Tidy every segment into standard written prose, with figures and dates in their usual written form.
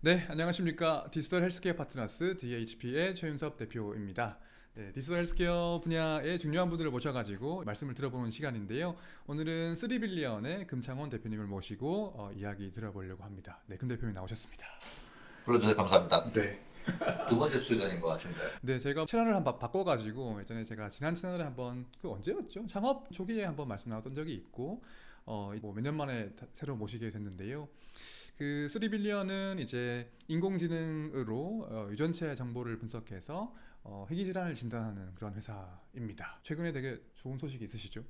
네, 안녕하십니까. 디지털 헬스케어 파트너스 DHP의 최윤섭 대표입니다. 네, 디지털 헬스케어 분야의 중요한 분들을 모셔가지고 말씀을 들어보는 시간인데요. 오늘은 3빌리언의 금창원 대표님을 모시고 이야기 들어보려고 합니다. 네, 금 대표님 나오셨습니다. 불러주셔서 감사합니다. 네. 두 번째 출연인 것 같은데. 네, 제가 채널을 한번 바꿔가지고 예전에 제가 지난 채널에 한번 그 언제였죠? 창업 초기에 한번 말씀 나왔던 적이 있고 몇 년 만에 새로 모시게 됐는데요. 그 3빌리언은 이제 인공지능으로 유전체 정보를 분석해서 희귀 질환을 진단하는 그런 회사입니다. 최근에 되게 좋은 소식이 있으시죠?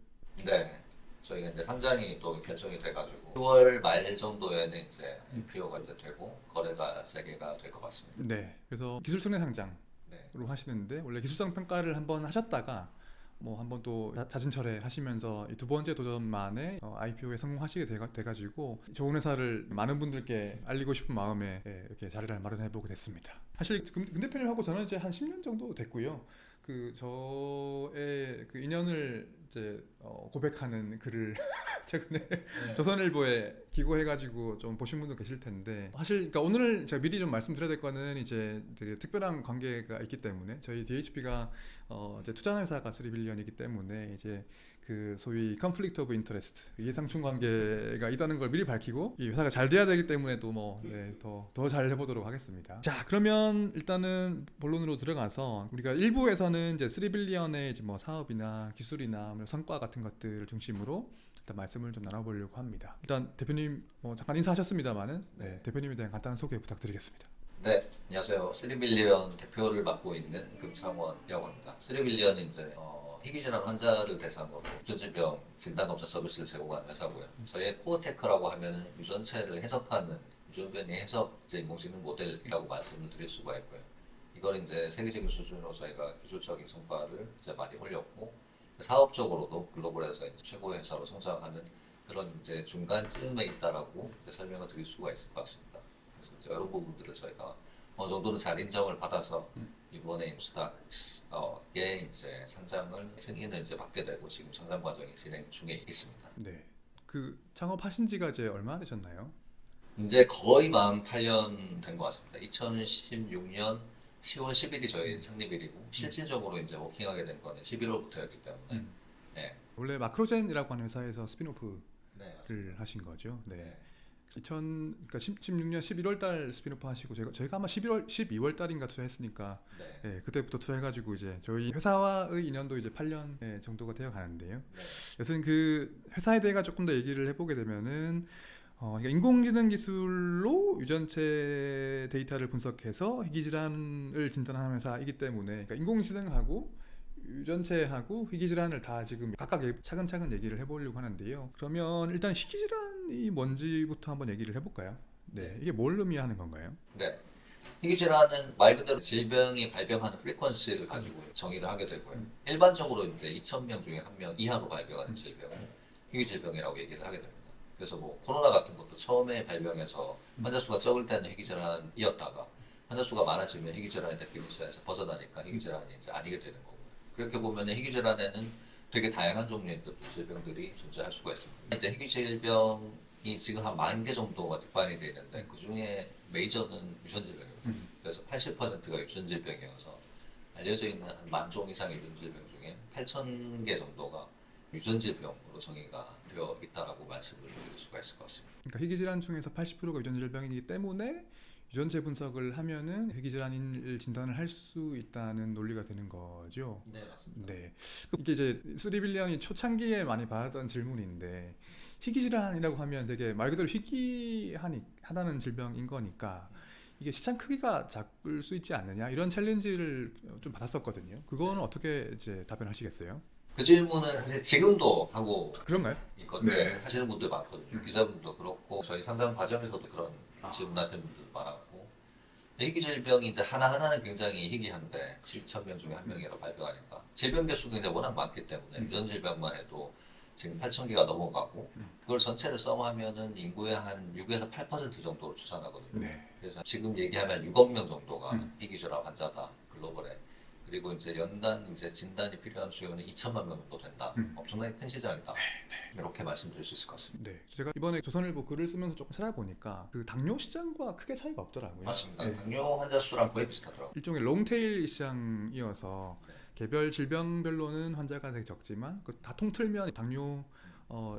네. 저희가 이제 상장이 또 결정이 돼가지고 10월 말 정도에는 이제 IPO가 이제 되고 거래가 재개가 될 것 같습니다. 네. 그래서 기술천외 상장으로 네. 하시는데 원래 기술상 평가를 한번 하셨다가 뭐 한번 또 자진 철회하시면서 이 두 번째 도전 만에 IPO에 성공하시게 돼가지고 좋은 회사를 많은 분들께 알리고 싶은 마음에 이렇게 자리를 마련해 보게 됐습니다. 사실 금 대표님하고 저는 이제 한 10년 정도 됐고요. 그 저의 그 인연을 이제 고백하는 글을 최근에 조선일보에 기고해가지고 좀 보신 분도 계실 텐데 사실 그러니까 오늘 제가 미리 좀 말씀드려야 될 거는 이제 되게 특별한 관계가 있기 때문에 저희 DHP가 이제 투자하는 회사가 3빌리언이기 때문에 이제 그 소위 conflict of interest 이해상충 관계가 있다는 걸 미리 밝히고 이 회사가 잘 돼야 되기 때문에 또 뭐 더 잘 해보도록 하겠습니다. 자, 그러면 일단은 본론으로 들어가서 우리가 일부에서는 이제 3빌리언의 이제 뭐 사업이나 기술이나 뭐 성과 같은 것들을 중심으로 일단 말씀을 좀 나눠보려고 합니다. 일단 대표님 잠깐 인사하셨습니다만은 대표님에 대한 간단한 소개 부탁드리겠습니다. 네. 안녕하세요. 3빌리언 대표를 맡고 있는 금창원이라고 합니다. 3빌리언은 이제 희귀질환 환자를 대상으로 유전질병 진단검사 서비스를 제공하는 회사고요. 저희의 코어테크라고 하면 유전체를 해석하는 유전변이 해석 이제 인공지능 모델이라고 말씀을 드릴 수가 있고요. 이걸 이제 세계적인 수준으로 저희가 기술적인 성과를 이제 많이 올렸고 사업적으로도 글로벌에서 이제 최고의 회사로 성장하는 그런 이제 중간쯤에 있다라고 이제 설명을 드릴 수가 있을 것 같습니다. 그래서 이제 이런 부분들을 저희가 어느 정도는 잘 인정을 받아서 이번에 임스닥에 이제 상장을 승인을 이제 받게 되고 지금 상장 과정이 진행 중에 있습니다. 네. 그 창업하신 지가 이제 얼마 되셨나요? 이제 거의 만 8년 된 것 같습니다. 2016년 10월 10일이 저희 창립일이고 실질적으로 이제 워킹하게 된 거는 11월부터였기 때문에 네. 원래 마크로젠이라고 하는 회사에서 스피노프를 네, 맞습니다. 하신 거죠. 네. 네. 16년 11월 달 스피노프 하시고 저희가 아마 12월 달인가 투자했으니까 네. 그때부터 투자해가지고 이제 저희 회사와의 인연도 이제 8년 정도가 되어 가는데요. 네. 여튼 그 회사에 대해 조금 더 얘기를 해보게 되면은 그러니까 인공지능 기술로 유전체 데이터를 분석해서 희귀질환을 진단하는 회사이기 때문에 그러니까 인공지능하고 유전체하고 희귀질환을 다 지금 각각 차근차근 얘기를 해보려고 하는데요. 그러면 일단 희귀질환이 뭔지부터 한번 얘기를 해볼까요? 네, 이게 뭘 의미하는 건가요? 네. 희귀질환은 말 그대로 질병이 발병하는 프리퀀시를 가지고 정의를 하게 되고요. 일반적으로 이제 2,000명 중에 1명 이하로 발병하는 질병을 희귀질병이라고 얘기를 하게 됩니다. 그래서 뭐 코로나 같은 것도 처음에 발병해서 환자 수가 적을 때는 희귀질환이었다가 환자 수가 많아지면 희귀질환의 데피니션에서 벗어나니까 희귀질환이 이제 아니게 되는 거고요. 그렇게 보면 희귀질환에는 되게 다양한 종류의 질병들이 존재할 수가 있습니다. 이제 희귀질병이 지금 한 10,000개 정도가 뒷반이 되어 있는데 그 중에 메이저는 유전질병입니다. 그래서 80%가 유전질병이어서 알려져 있는 한 10,000종 이상의 유전질병 중에 8,000개 정도가 유전질병으로 정의가 되어 있다라고 말씀을 드릴 수가 있을 것 같습니다. 그러니까 희귀질환 중에서 80%가 유전질병이기 때문에 유전체 분석을 하면은 희귀질환을 진단을 할 수 있다는 논리가 되는 거죠. 네, 맞습니다. 네. 이게 이제 3빌리언이 초창기에 많이 받았던 질문인데 희귀질환이라고 하면 되게 말 그대로 희귀하다는 질병인 거니까 이게 시장 크기가 작을 수 있지 않느냐 이런 챌린지를 좀 받았었거든요. 그거는 어떻게 이제 답변하시겠어요? 그 질문은 사실 지금도 하고 그런가요? 있건데 네. 하시는 분들 많거든요. 기자분도 그렇고 저희 상장 과정에서도 그런 질문하시는 분들 많았고 희귀질병이 이제 하나하나는 굉장히 희귀한데 7,000명 중에 한 명이라고 발표하니까 질병 개수가 이제 워낙 많기 때문에 유전질병만 해도 지금 8,000개가 넘어가고 그걸 전체를 썸하면은 인구의 한 6에서 8% 정도로 추산하거든요. 네. 그래서 지금 얘기하면 6억 명 정도가 희귀질환 환자다 글로벌에. 그리고 이제 연간 이제 진단이 필요한 수요는 2천만 명 정도 된다. 엄청나게 큰 시장이다. 이렇게 말씀드릴 수 있을 것 같습니다. 네, 제가 이번에 조선일보 글을 쓰면서 조금 찾아보니까 그 당뇨 시장과 크게 차이가 없더라고요. 맞습니다. 네. 당뇨 환자 수랑 거의 비슷하더라고요. 일종의 롱테일 시장이어서 네. 개별 질병별로는 환자가 되게 적지만 다 통틀면 당뇨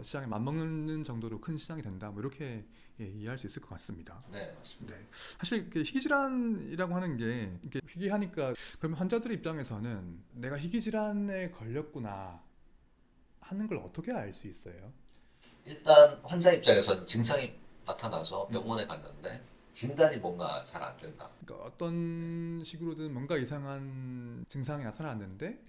시장에 맞먹는 정도로 큰 시장이 된다. 뭐 이렇게 이해할 수 있을 것 같습니다. 네, 맞습니다. 네. 사실 희귀질환이라고 하는 게 이렇게 희귀하니까 그러면 환자들 입장에서는 내가 희귀질환에 걸렸구나 하는 걸 어떻게 알 수 있어요? 일단 환자 입장에서는 증상이 나타나서 병원에 갔는데 진단이 뭔가 잘 안 된다. 그러니까 어떤 식으로든 뭔가 이상한 증상이 나타났는데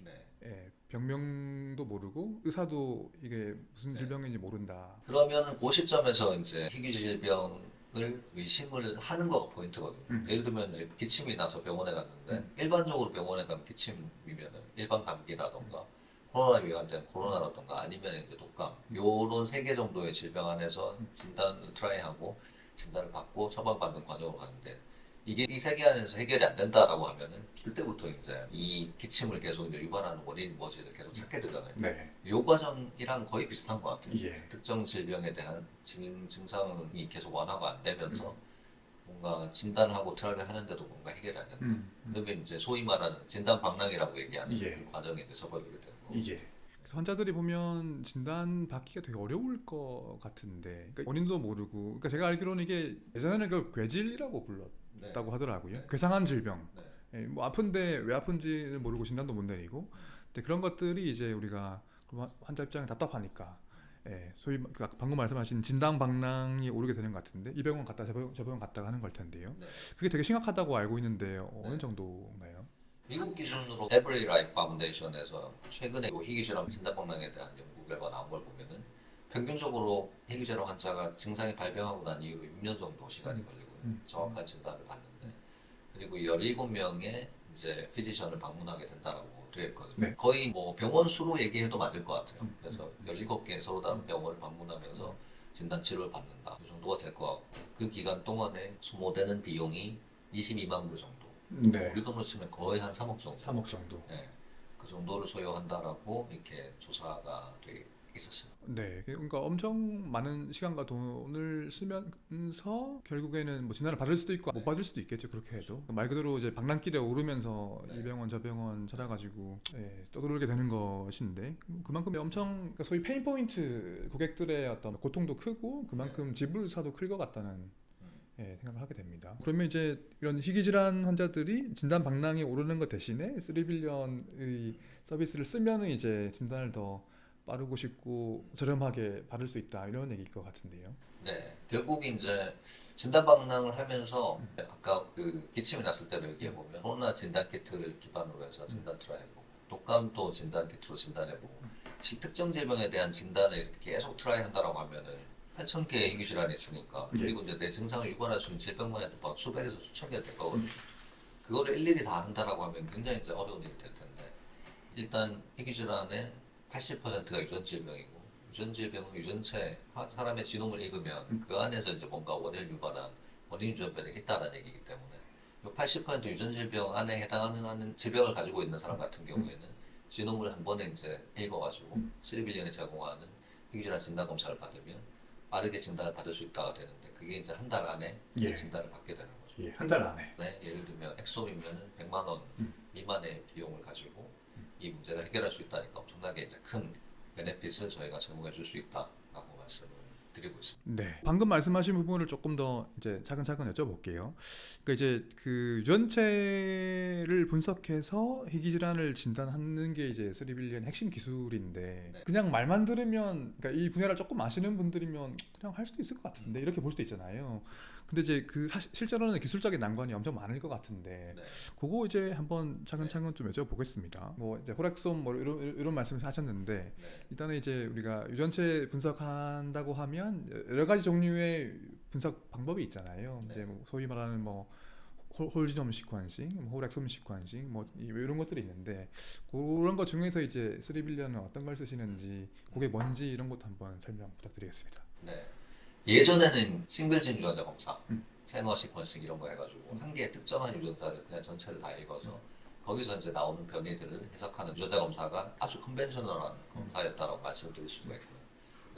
네. 병명도 모르고 의사도 이게 무슨 네. 질병인지 모른다. 그러면은 그 시점에서 이제 희귀 질병을 의심을 하는 거가 포인트거든요. 예를 들면 이제 기침이 나서 병원에 갔는데 일반적으로 병원에 가면 기침이면은 일반 감기라던가 코로나 위반된 코로나라던가 아니면 이제 독감 요런 3개 정도의 질병 안에서 진단을 트라이하고 진단을 받고 처방받는 과정으로 가는데 이게 이 3개 안에서 해결이 안 된다라고 하면은 그때부터 이제 이 기침을 계속 이제 유발하는 원인이 뭔지를 계속 찾게 되잖아요. 네. 요 과정이랑 거의 비슷한 것 같아요. 예. 특정 질병에 대한 증상이 계속 완화가 안 되면서 뭔가 진단을 하고 트라이를 하는데도 뭔가 해결이 안 된다. 그러면 이제 소위 말하는 진단 방랑이라고 얘기하는 예. 그 과정에 이제 접어들게 되는 거고. 이게 그래서 환자들이 보면 진단 받기가 되게 어려울 것 같은데 그러니까 원인도 모르고 그러니까 제가 알기로는 이게 예전에는 그 괴질이라고 불렀다고 하더라고요. 네. 괴상한 질병. 네. 뭐 아픈데 왜 아픈지를 모르고 진단도 못 내리고 근데 그런 것들이 이제 우리가 환자 입장에 답답하니까 소위 방금 말씀하신 진단 방랑이 오르게 되는 것 같은데 이 병원 갔다 저 병원 갔다 하는 걸 텐데요. 네. 그게 되게 심각하다고 알고 있는데 어느 네. 정도인가요? 미국 기준으로 Every Life 파운데이션에서 최근에 희귀질환 진단 방랑에 대한 연구 결과 나온 걸 보면은 평균적으로 희귀질환 환자가 증상이 발병하고 난 이후 6년 정도 시간이 걸리고요. 정확한 진단을 받는데 그리고 17명의 이제 피지션을 방문하게 된다라고 되어 있거든요. 네. 거의 뭐 병원 수로 얘기해도 맞을 것 같아요. 그래서 17개의 서로 다른 병원을 방문하면서 진단 치료를 받는다. 이 정도가 될 것 같고 그 기간 동안에 소모되는 비용이 22만 불 정도. 네. 우리 돈으로 치면 거의 한 3억 정도. 3억 정도. 네, 그 정도를 소요한다라고 이렇게 조사가 돼 있었어요. 네, 그러니까 엄청 많은 시간과 돈을 쓰면서 결국에는 뭐 진단을 받을 수도 있고 못 받을 수도 있겠죠. 그렇게 해도 말 그대로 이제 방랑길에 오르면서 이 병원 저 병원 찾아가지고 떠돌게 되는 것인데 그만큼 엄청 그러니까 소위 페인 포인트 고객들의 어떤 고통도 크고 그만큼 지불사도 클 것 같다는 생각을 하게 됩니다. 그러면 이제 이런 희귀질환 환자들이 진단 방랑이 오르는 것 대신에 3빌리언의 서비스를 쓰면은 이제 진단을 더 빠르고 쉽고 저렴하게 받을 수 있다 이런 얘기일 것 같은데요. 네, 결국 이제 진단 방랑을 하면서 아까 그 기침이 났을 때로 얘기해 보면 코로나 진단 키트를 기반으로 해서 진단 트라이해보고 독감도 진단 키트로 진단해보고 특정 질병에 대한 진단을 이렇게 계속 트라이한다라고 하면은 8,000개의 희귀질환이 있으니까 그리고 이제 내 증상을 유발할 수 있는 질병만 해도 막 수백에서 수천 개가 될 거거든요. 그거를 일일이 다 한다라고 하면 굉장히 이제 어려운 일이 될 텐데 일단 희귀질환의 80%가 유전질병이고 유전질병은 유전체 사람의 지놈을 읽으면 그 안에서 이제 뭔가 원인을 유발한 원인 유전병이 있다는 얘기이기 때문에 80% 유전질병 안에 해당하는 질병을 가지고 있는 사람 같은 경우에는 지놈을 한 번에 이제 읽어가지고 3빌리언이 제공하는 희귀질환 진단 검사를 받으면 빠르게 진단을 받을 수 있다가 되는데 그게 이제 한 달 안에 진단을 받게 되는 거죠. 한 달 안에. 네, 예를 들면 엑솜이면은 100만 원 미만의 비용을 가지고 이 문제를 해결할 수 있다니까 엄청나게 이제 큰 베네핏을 저희가 제공해 줄 수 있다라고 말씀을 드리고 있습니다. 네, 방금 말씀하신 부분을 조금 더 이제 차근차근 여쭤볼게요. 그러니까 이제 그 유전체를 분석해서 희귀질환을 진단하는 게 이제 3빌리언 핵심 기술인데 그냥 말만 들으면 그러니까 이 분야를 조금 아시는 분들이면 그냥 할 수도 있을 것 같은데 이렇게 볼 수도 있잖아요. 근데 이제 그 실제로는 기술적인 난관이 엄청 많을 것 같은데 그거 이제 한번 차근차근 좀 여쭤보겠습니다. 뭐 이제 호렉솜 뭐 이런 말씀을 하셨는데 일단은 이제 우리가 유전체 분석한다고 하면 여러 가지 종류의 분석 방법이 있잖아요. 이제 뭐 소위 말하는 뭐 홀지놈 시퀀싱, 호렉솜 시퀀싱, 뭐 이런 것들이 있는데 그런 것 중에서 이제 3빌리언은 어떤 걸 쓰시는지, 그게 뭔지 이런 것도 한번 설명 부탁드리겠습니다. 네. 예전에는 싱글진 유전자 검사, 생어 시퀀싱 이런 거 해가지고 한 개의 특정한 유전자를 그냥 전체를 다 읽어서 거기서 이제 나오는 변이들을 해석하는 유전자 검사가 아주 컨벤셔널한 검사였다고 말씀드릴 수가 있고요.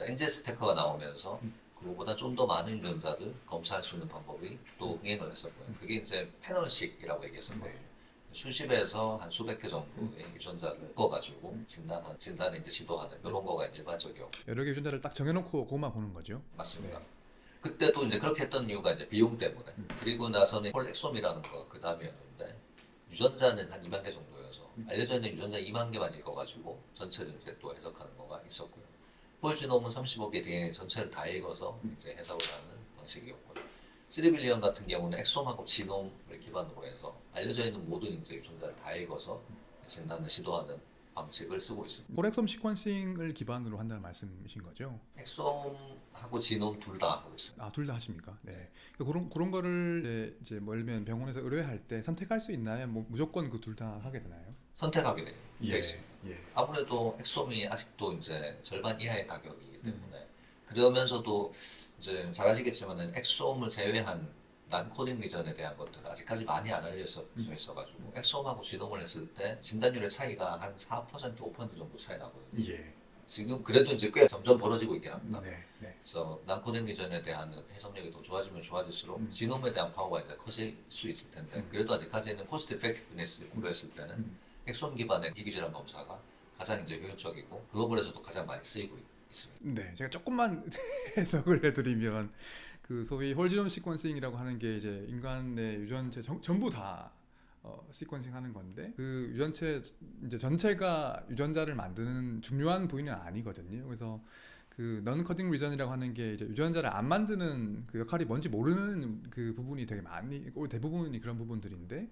NGS 테커가 나오면서 그거보다 좀 더 많은 유전자를 검사할 수 있는 방법이 또 흥행을 했었고요. 그게 이제 패널식이라고 얘기했었거든요. 수십에서 한 수백 개 정도의 유전자를 묶어가지고 진단을 이제 시도하는 이런 거가 일반적이었고. 여러 개 유전자를 딱 정해놓고 그것만 보는 거죠. 맞습니다. 그때도 이제 그렇게 했던 이유가 이제 비용 때문에. 그리고 나서는 홀 엑솜이라는 거 그 다음이었는데 유전자는 한 2만 개 정도여서 알려져 있는 유전자 2만 개만 읽어가지고 전체를 이제 또 해석하는 거가 있었고요. 홀 지놈은 35개 DNA 전체를 다 읽어서 이제 해석을 하는 방식이었고요. 3빌리언 같은 경우는 엑솜하고 지놈을 기반으로 해서 알려져 있는 모든 이제 유전자를 다 읽어서 진단을 시도하는 방식을 쓰고 있습니다. 홀엑솜 시퀀싱을 기반으로 한다는 말씀이신 거죠? 엑솜하고 지놈 둘 다 하고 있습니다. 아, 둘 다 하십니까? 네. 그런 거를 이제 뭐 예를 들면 병원에서 의뢰할 때 선택할 수 있나요? 뭐 무조건 그 둘 다 하게 되나요? 선택하게 되어 있습니다. 예. 아무래도 엑솜이 아직도 이제 절반 이하의 가격이기 때문에 그러면서도 이제 잘 아시겠지만은 엑솜을 제외한 난코딩 리전에 대한 것들은 아직까지 많이 안 알려져 있어가지고 엑솜하고 지놈을 했을 때 진단율의 차이가 한 4% 5% 정도 차이 나거든요. 예. 지금 그래도 이제 꽤 점점 벌어지고 있긴 합니다. 네. 그래서 난코딩 리전에 대한 해석력이 더 좋아지면 좋아질수록 지놈에 대한 파워가 이제 커질 수 있을 텐데 그래도 아직까지는 코스트 에펙티브니스를 고려했을 때는 엑솜 기반의 기기질환 검사가 가장 이제 효율적이고 글로벌에서도 가장 많이 쓰이고 있습니다. 네, 제가 조금만 해석을 해드리면 그 소위 홀지놈 시퀀싱이라고 하는 게 이제 인간의 유전체 전부 다 시퀀싱 하는 건데 그 유전체 이제 전체가 유전자를 만드는 중요한 부위는 아니거든요. 그래서 그 non-coding region이라고 하는 게 이제 유전자를 안 만드는 그 역할이 뭔지 모르는 그 부분이 되게 많이 대부분이 그런 부분들인데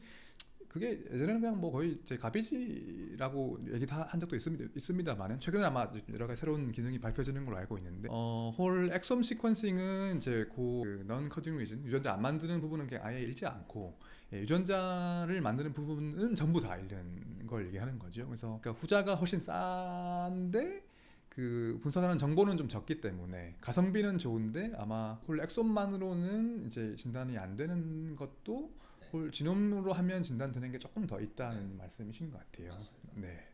그게 예전에는 그냥 뭐 거의 제 가비지라고 얘기도 한 적도 있습니다만은 최근에 아마 여러 가지 새로운 기능이 밝혀지는 걸로 알고 있는데 홀 엑솜 시퀀싱은 이제 그 non-coding region 유전자 안 만드는 부분은 그냥 아예 읽지 않고 유전자를 만드는 부분은 전부 다 읽는 걸 얘기하는 거죠. 그래서 그러니까 후자가 훨씬 싼데 그 분석하는 정보는 좀 적기 때문에 가성비는 좋은데 아마 홀 엑솜만으로는 이제 진단이 안 되는 것도 홀 지놈으로 하면 진단되는 게 조금 더 있다는 말씀이신 것 같아요. 네.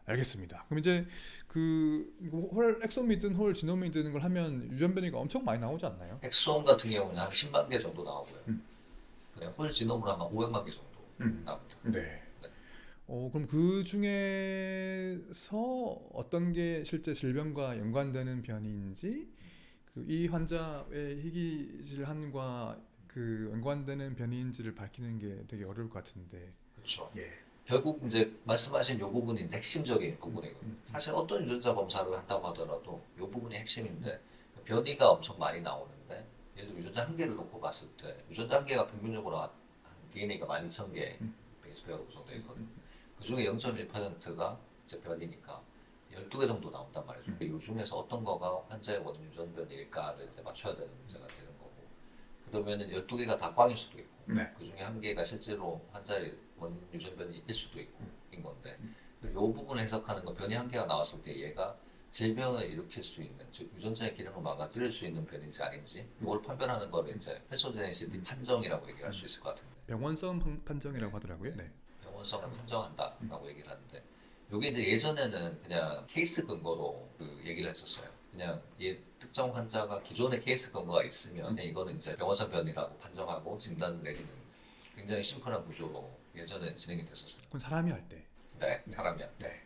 알겠습니다. 그럼 이제 홀 엑솜이든 홀 지놈이든 걸 하면 유전 변이가 엄청 많이 나오지 않나요? 엑솜 같은 경우는 한 10만 개 정도 나오고요. 홀 지놈으로 하면 500만 개 정도 나옵니다. 네. 그럼 그 중에서 어떤 게 실제 질병과 연관되는 변이인지 이 환자의 희귀질환과 그 연관되는 변이인지를 밝히는 게 되게 어려울 것 같은데. 그렇죠. 결국 이제 말씀하신 이 부분이 이제 핵심적인 부분이거든요. 사실 어떤 유전자 검사를 한다고 하더라도 이 부분이 핵심인데 변이가 엄청 많이 나오는데 예를 들어 유전자 한 개를 놓고 봤을 때 유전자 한 개가 평균적으로 한 DNA가 12,000개 베이스 페어로 구성되어 있거든요. 그 중에 0.1%가 이제 변이니까 12개 정도 나온단 말이죠. 이 중에서 어떤 거가 환자의 원인 유전 변이일까를 이제 맞춰야 되는 문제가 되는 거고 그러면은 12개가 다 꽝일 수도 있고 그 중에 한 개가 실제로 환자의 원인 유전 변이일 수도 있고 인 건데 이 부분을 해석하는 건 변이 한 개가 나왔을 때 얘가 질병을 일으킬 수 있는 즉 유전자의 기능을 망가뜨릴 수 있는 변인지 아닌지 이걸 판별하는 거를 이제 패소제네시티 판정이라고 얘기할 수 있을 것 같은데 병원성 판정이라고 하더라고요. 네. 병원성을 판정한다라고 얘기를 하는데 이게 이제 예전에는 그냥 케이스 근거로 그 얘기를 했었어요. 그냥 특정 환자가 기존의 케이스 근거가 있으면 이거는 이제 병원성 변이라고 판정하고 진단을 내리는 굉장히 심플한 구조로 예전에 진행이 됐었어요. 그건 사람이 할 때. 네, 사람이 할 때.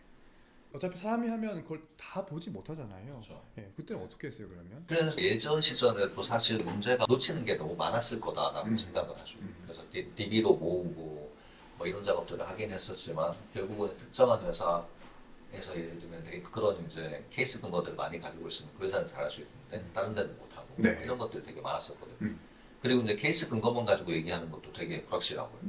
어차피 사람이 하면 그걸 다 보지 못하잖아요. 그렇죠. 그때는 어떻게 했어요 그러면? 그래서 예전 시절에도 사실 문제가 놓치는 게 너무 많았을 거다라고 생각을 하죠. 그래서 DB로 모으고 뭐 이런 작업들을 하긴 했었지만 결국은 특정한 회사에서 예를 들면 되게 그런 이제 케이스 근거들을 많이 가지고 있으면 그 회사는 잘할 수 있는데 다른 데는 못하고 뭐 이런 것들이 되게 많았었거든요. 그리고 이제 케이스 근거만 가지고 얘기하는 것도 되게 불확실하고요.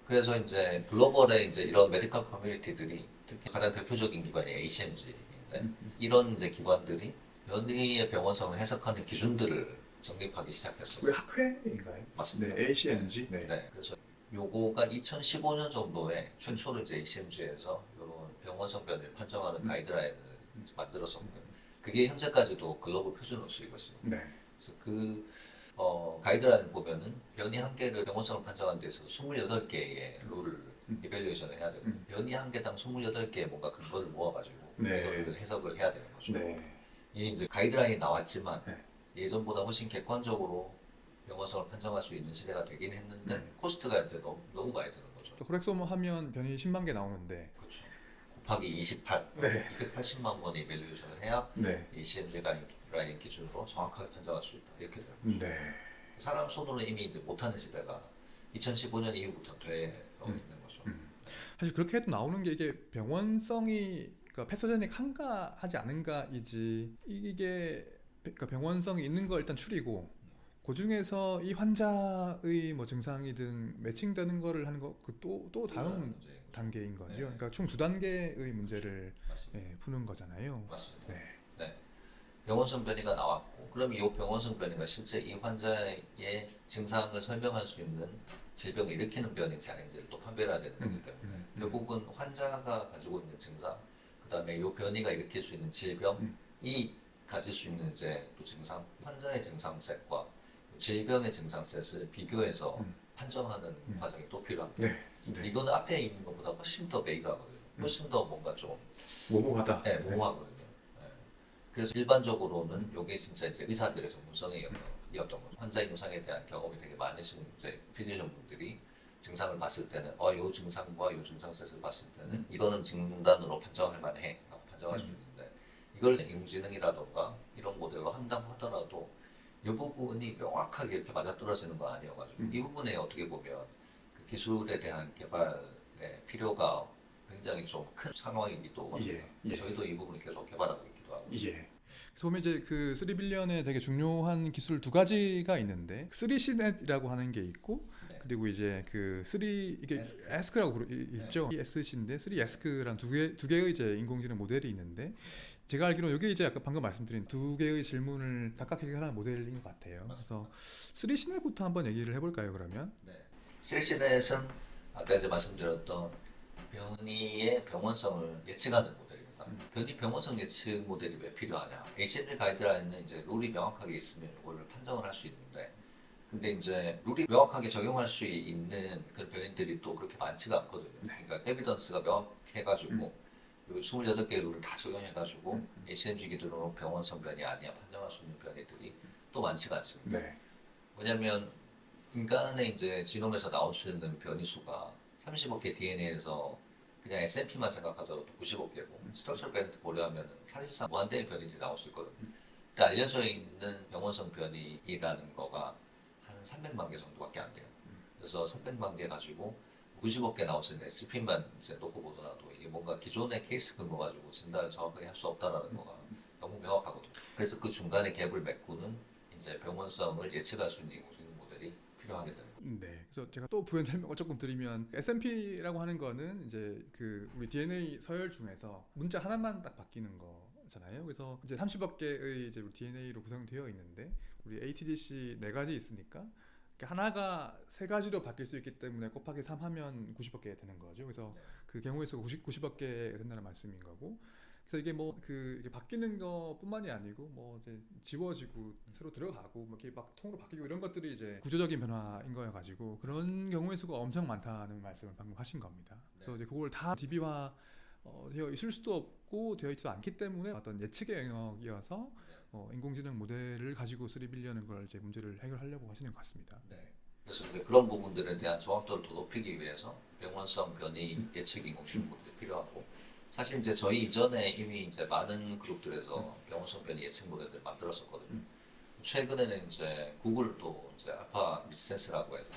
그래서 이제 글로벌의 이제 이런 메디컬 커뮤니티들이 특히 가장 대표적인 기관이 ACMG인데 이런 이제 기관들이 변이의 병원성을 해석하는 기준들을 정립하기 시작했어요. 왜 학회인가요? 맞습니다. 네, ACMG. 네. 그래서 요거가 2015년 정도에 최초로 이제 ACMG에서 이런 병원성 변이를 판정하는 가이드라인을 만들었었고요. 그게 현재까지도 글로벌 표준으로 쓰이고 있습니다. 네. 그래서 그 가이드라인을 보면은 변이 한 개를 병원성을 판정하는 데 있어서 28개의 룰을 이밸류에이션을 해야 되고 변이 한 개당 28개의 뭔가 근거를 모아가지고 네. 이걸 해석을 해야 되는 거죠. 네. 이 이제 가이드라인이 나왔지만 네. 예전보다 훨씬 객관적으로 병원성을 판정할 수 있는 시대가 되긴 했는데 코스트가 이제 너무 많이 드는 거죠. 코렉솜 하면 변이 10만 개 나오는데 그렇죠. 곱하기 28, 네. 280만 번의 이밸류에이션을 해야 네. 이 CMG 가이드라인 기준으로 정확하게 판정할 수 있다. 이렇게 되는 거죠. 네. 사람 손으로 이미 이제 못하는 시대가 2015년 이후부터 되어 있는 거죠. 사실 그렇게 해도 나오는 게 이게 병원성이 그러니까 패서제닉 한가 하지 않은가이지 이게 그러니까 병원성이 있는 거 일단 추리고 그 중에서 이 환자의 뭐 증상이든 매칭되는 거를 하는 거 그 또 다음 문제인 거죠. 단계인 거죠. 네. 그러니까 총 두 단계의 문제를 맞습니다. 푸는 거잖아요. 맞습니다. 네. 네. 병원성 변이가 나왔고 그럼 이 병원성 변이가 실제 이 환자의 증상을 설명할 수 있는 질병을 일으키는 변인지 아닌지를 또 판별해야 되는 거기 때문에 결국은 환자가 가지고 있는 증상 그 다음에 이 변이가 일으킬 수 있는 질병이 가질 수 있는 이제 또 증상 환자의 증상셋과 질병의 증상셋을 비교해서 판정하는 과정이 또 필요합니다. 네. 네. 이거는 앞에 있는 것보다 훨씬 더 메이저하거든요. 훨씬 더 뭔가 좀 모호하다. 네, 모호하거든요. 네. 그래서 일반적으로는 이게 진짜 이제 의사들의 전문성의 영역이었던 거죠. 환자 임상에 대한 경험이 되게 많으신 이제 피지션 분들이 증상을 봤을 때는 이 증상과 이 증상셋을 봤을 때는 이거는 진단으로 판정할 만해 라고 판정할 수 있는데 이걸 인공지능이라던가 이런 모델로 한다고 하더라도 이 부분이 명확하게 이렇게 맞아떨어지는 건 아니어가지고 이 부분에 어떻게 보면 그 기술에 대한 개발의 필요가 굉장히 좀 큰 상황이기도 하고 저희도 이 부분을 계속 개발하고 있기도 하고 예. 그래서 보면 이제 그 3빌리언에 되게 중요한 기술 두 가지가 있는데 3CNET이라고 하는 게 있고 네. 그리고 이제 그 3 이게 ESC라고 있죠. ESC인데 3ESC란 두 개의 이제 인공지능 모델이 있는데 제가 알기로 이게 이제 아까 방금 말씀드린 두 개의 질문을 각각 해결하는 모델인 것 같아요. 그래서 3CNET부터 한번 얘기를 해볼까요? 그러면 실시넷은 아까 이제 말씀드렸던 변이의 병원성을 예측하는 모델입니다. 변이 병원성 예측 모델이 왜 필요하냐? HMG 가이드라인은 이제 룰이 명확하게 있으면 이걸 판정을 할 수 있는데, 근데 이제 룰이 명확하게 적용할 수 있는 그런 변이들이 또 그렇게 많지가 않거든요. 그러니까 에비던스가 명확해가지고 요 28개의 룰을 다 적용해가지고 HMG 기준으로 병원성 변이 아니야 판정할 수 있는 변이들이 또 많지가 않습니다. 왜냐하면 인간의 이제 지놈에서 나올 수 있는 변이 수가 30억 개 DNA에서 그냥 SNP만 생각하더라도 90억 개고 스트럭처럴 베리언트 고려하면 사실상 무한대의 변이들이 나올 수 있거든요. 그러니까 알려져 있는 병원성 변이라는 거가 한 300만 개 정도밖에 안 돼요. 그래서 300만 개 가지고 90억 개 나올 수 있는 SNP만 이제 놓고 보더라도 이게 뭔가 기존의 케이스 근거 가지고 진단을 정확하게 할 수 없다라는 거가 너무 명확하거든요. 그래서 그 중간에 갭을 메꾸는 이제 병원성을 예측할 수 있는 인공지능 모델이 필요하게 되는 거예요. 네, 그래서 제가 또 부연 설명을 조금 드리면 SNP라고 하는 거는 이제 그 우리 DNA 서열 중에서 문자 하나만 딱 바뀌는 거잖아요. 그래서 이제 30억 개의 이제 우리 DNA로 구성되어 있는데 우리 ATGC 네 가지 있으니까 하나가 세 가지로 바뀔 수 있기 때문에 곱하기 3 하면 90억 개 되는 거죠. 그래서 그 경우에서 90억 개가 된다는 말씀인 거고. 그래서 이게 뭐 그 이게 바뀌는 것뿐만이 아니고 뭐 이제 지워지고 새로 들어가고 뭐 이렇게 막 통으로 바뀌고 이런 것들이 이제 구조적인 변화인 거여 가지고 그런 경우의 수가 엄청 많다는 말씀을 방금 하신 겁니다. 그래서 이제 그걸 다 DB화 되어 있을 수도 없고 되어 있지도 않기 때문에 어떤 예측의 영역이어서 인공지능 모델을 가지고 3빌리언인 걸 이제 문제를 해결하려고 하시는 것 같습니다. 그래서 이제 그런 부분들에 대한 정확도를 더 높이기 위해서 병원성 변이 예측 인공지능 모델이 필요하고 사실 이제 저희 이전에 이미 이제 많은 그룹들에서 병원성 변이 예측 모델들을 만들었었거든요. 최근에는 이제 구글도 이제 알파 미스센스라고 해서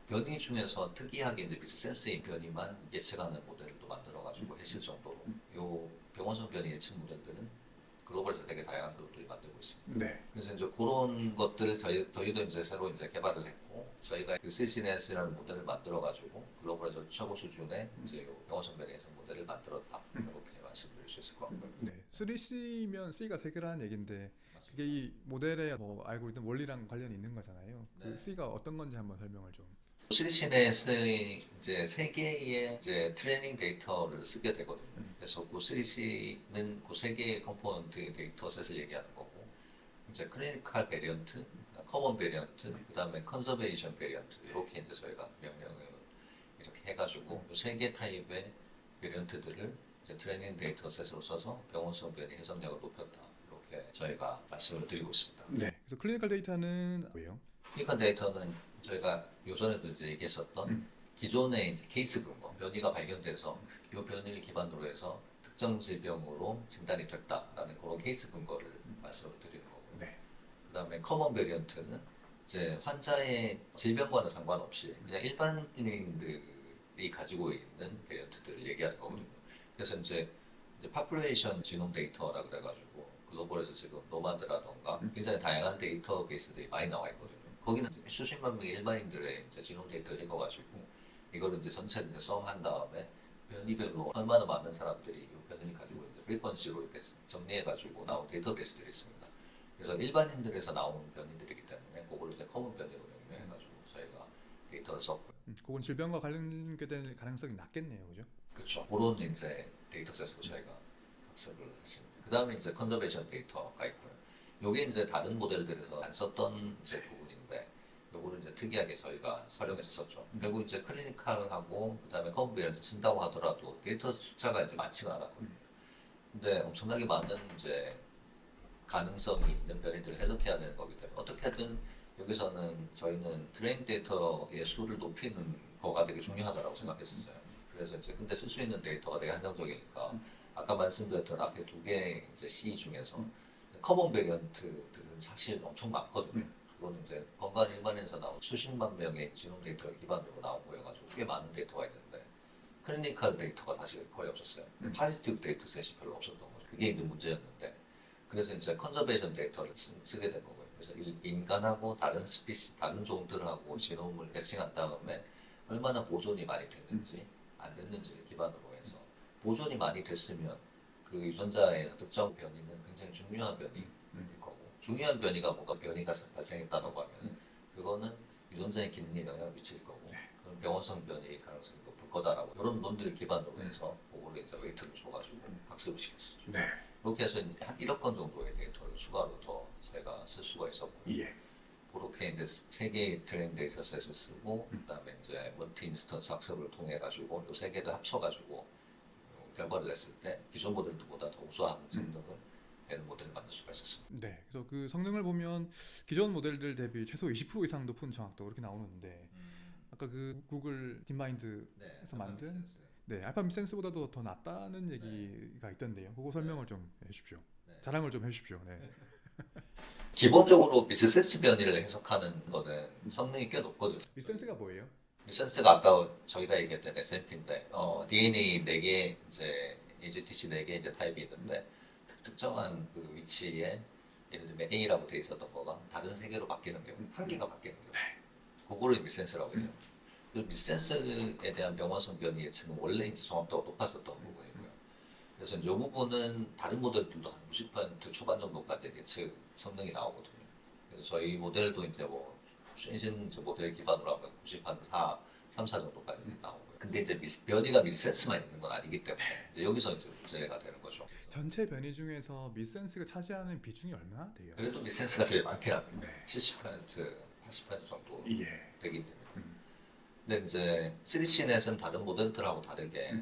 변이 중에서 특이하게 이제 미스센스인 변이만 예측하는 모델을 또 만들어가지고 했을 정도로 요 병원성 변이 예측 모델들은 글로벌에서 되게 다양한 그룹들이 만들고 있습니다. 그래서 이제 그런 것들을 저희도 이제 새로 이제 개발을 했고 저희가 그 CCNS라는 모델을 만들어가지고 글로벌에서 최고 수준의 이제 병원성 변이 예측 모델을 만들었다 이렇게 말씀드릴 수 있을 것 같고요. 3C면 C가 세 개라는 얘긴데 그게 이 모델의 뭐 알고리즘 원리랑 관련이 있는 거잖아요. 그 C가 어떤 건지 한번 설명을 좀. CCNS의 이제 세 개의 이제 트레이닝 데이터를 쓰게 되거든요. 그래서 그 3C는 그 세 개의 컴포넌트 데이터셋을 얘기하는 거고, 이제 클리니컬 베리언트, 커먼 베리언트, 그 다음에 컨서베이션 베리언트 이렇게 이제 저희가 명명을 이렇게 해가지고 이 세 개 타입의 베리언트들을 이제 트레이닝 데이터셋으로 써서 병원성 변이 해석력을 높였다. 이렇게 저희가 말씀을 드리고 있습니다. 네. 그래서 클리니컬 데이터는 뭐예요? 클리니컬 데이터는 저희가 요전에도 이제 얘기했었던 기존의 이제 케이스 근거, 변이가 발견돼서 이 변이를 기반으로 해서 특정 질병으로 진단이 됐다라는 그런 케이스 근거를 말씀을 드리는 거고요. 네. 그다음에 커먼 베리언트는 이제 환자의 질병과는 상관없이 그냥 일반인들이 가지고 있는 베리언트들을 얘기하는 거거든요. 그래서 이제 파퓰레이션 지놈 데이터라 그래가지고 글로벌에서 지금 노마드라던가 굉장히 다양한 데이터베이스들이 많이 나와 있거든요. 거기는 이제 수십만 명의 일반인들의 이제 지놈 데이터를 읽어가지고 이거를 이제 전체를 이제 썸한 다음에 변이별로 얼마나 많은 사람들이 이 변이를 가지고 있는 프리퀀시로 이렇게 정리해가지고 나온 데이터베이스들이 있습니다. 그래서 일반인들에서 나온 변이들이기 때문에 그걸 이제 커먼 변이로 명명해가지고 저희가 데이터를 썼고요. 그건 질병과 관련된 가능성이 낮겠네요, 그죠? 그렇죠. 그런 이제 데이터셋으로 저희가 학습을 했습니다. 그 다음에 이제 컨저베이션 데이터가 있고요. 요게 이제 다른 모델들에서 안 썼던 이제 부분인데 요거를 이제 특이하게 저희가 활용해서 썼죠. 결국 이제 클리니컬하고 그 다음에 컨베이션을 쓴다고 하더라도 데이터 숫자가 이제 많지가 않았거든요. 근데 엄청나게 많은 이제 가능성이 있는 변이들을 해석해야 되는 거기 때문에 어떻게든 여기서는 저희는 트레인 데이터의 수를 높이는 거가 되게 중요하다고 생각했었어요. 그래서 이제 근데 쓸 수 있는 데이터가 되게 한정적이니까 아까 말씀드렸던 앞에 두 개 이제 C 중에서 커먼 베리언트들은 사실 엄청 많거든요. 그거는 이제 건강 일반에서 나온 수십만 명의 지놈 데이터를 기반으로 나온 거여가지고 꽤 많은 데이터가 있는데 클리니컬 데이터가 사실 거의 없었어요. 파지티브 데이터셋이 별로 없었던 거죠. 그게 이제 문제였는데 그래서 이제 컨저베이션 데이터를 쓰게 된 거고요. 그래서 인간하고 다른 스피시, 다른 종들하고 지놈을 매칭한 다음에 얼마나 보존이 많이 됐는지 안 됐는지를 기반으로 해서 보존이 많이 됐으면 그 유전자에서 특정 변이는 굉장히 중요한 변이일 거고 중요한 변이가 뭔가 변이가 발생했다고 하면 그거는 유전자의 기능에 영향을 미칠 거고 그런 병원성 변이의 가능성이 높을 거다라고 이런 논리를 기반으로 해서 그거를 이제 웨이트를 줘가지고 학습을 시켰었죠. 네. 이렇게 해서 한 1억 건 정도의 데이터를 추가로 더 저희가 쓸 수가 있었고 예. 그렇게 이제 세 개의 트레인 데이터셋을 쓰고 그다음에 이제 멀티 인스턴스 학습을 통해 가지고 이 세 개를 합쳐 가지고 결과를 냈을 때 기존 모델들보다 더 우수한 성능을 내는 모델을 만들 수가 있었습니다. 네. 그래서 그 성능을 보면 기존 모델들 대비 최소 20% 이상 높은 정확도 그렇게 나오는데 아까 그 구글 딥마인드에서 만든 네, 알파 미센스보다도 더 낫다는 얘기가 있던데요. 그거 설명을 좀 해주십시오. 자랑을 좀 해주십시오. 네. 기본적으로 미스센스 변이를 해석하는 거는 성능이 꽤 높거든요. 미센스가 뭐예요? 미센스가 아까 저희가 얘기했던 SNP인데 DNA 4개 이제 AGTC 4개 이제 타입이 있는데 특정한 그 위치에 예를 들면 A라고 돼 있었던 거가 다른 3개로 바뀌는 경우, 한 개가 바뀌는 경우, 그거를 미센스라고 해요. 그 미센스에 대한 병원성 변이 예측은 원래 이제 정확도가 높았었던 부분이고요. 그래서 이 부분은 다른 모델들도 한 90% 초반 정도까지 예측 성능이 나오거든요. 그래서 저희 모델도 이제 뭐 최신 모델 기반으로 하면 94, 3, 4 정도까지 나오고요. 근데 이제 변이가 미센스만 있는 건 아니기 때문에 이제 여기서 이제 문제가 되는 거죠. 전체 변이 중에서 미센스가 차지하는 비중이 얼마나 돼요? 그래도 미센스가 제일 많긴 합니다. 네. 70%, 80% 정도 예. 되기 때문에. 근데 이제 3CNET은 다른 모델들하고 다르게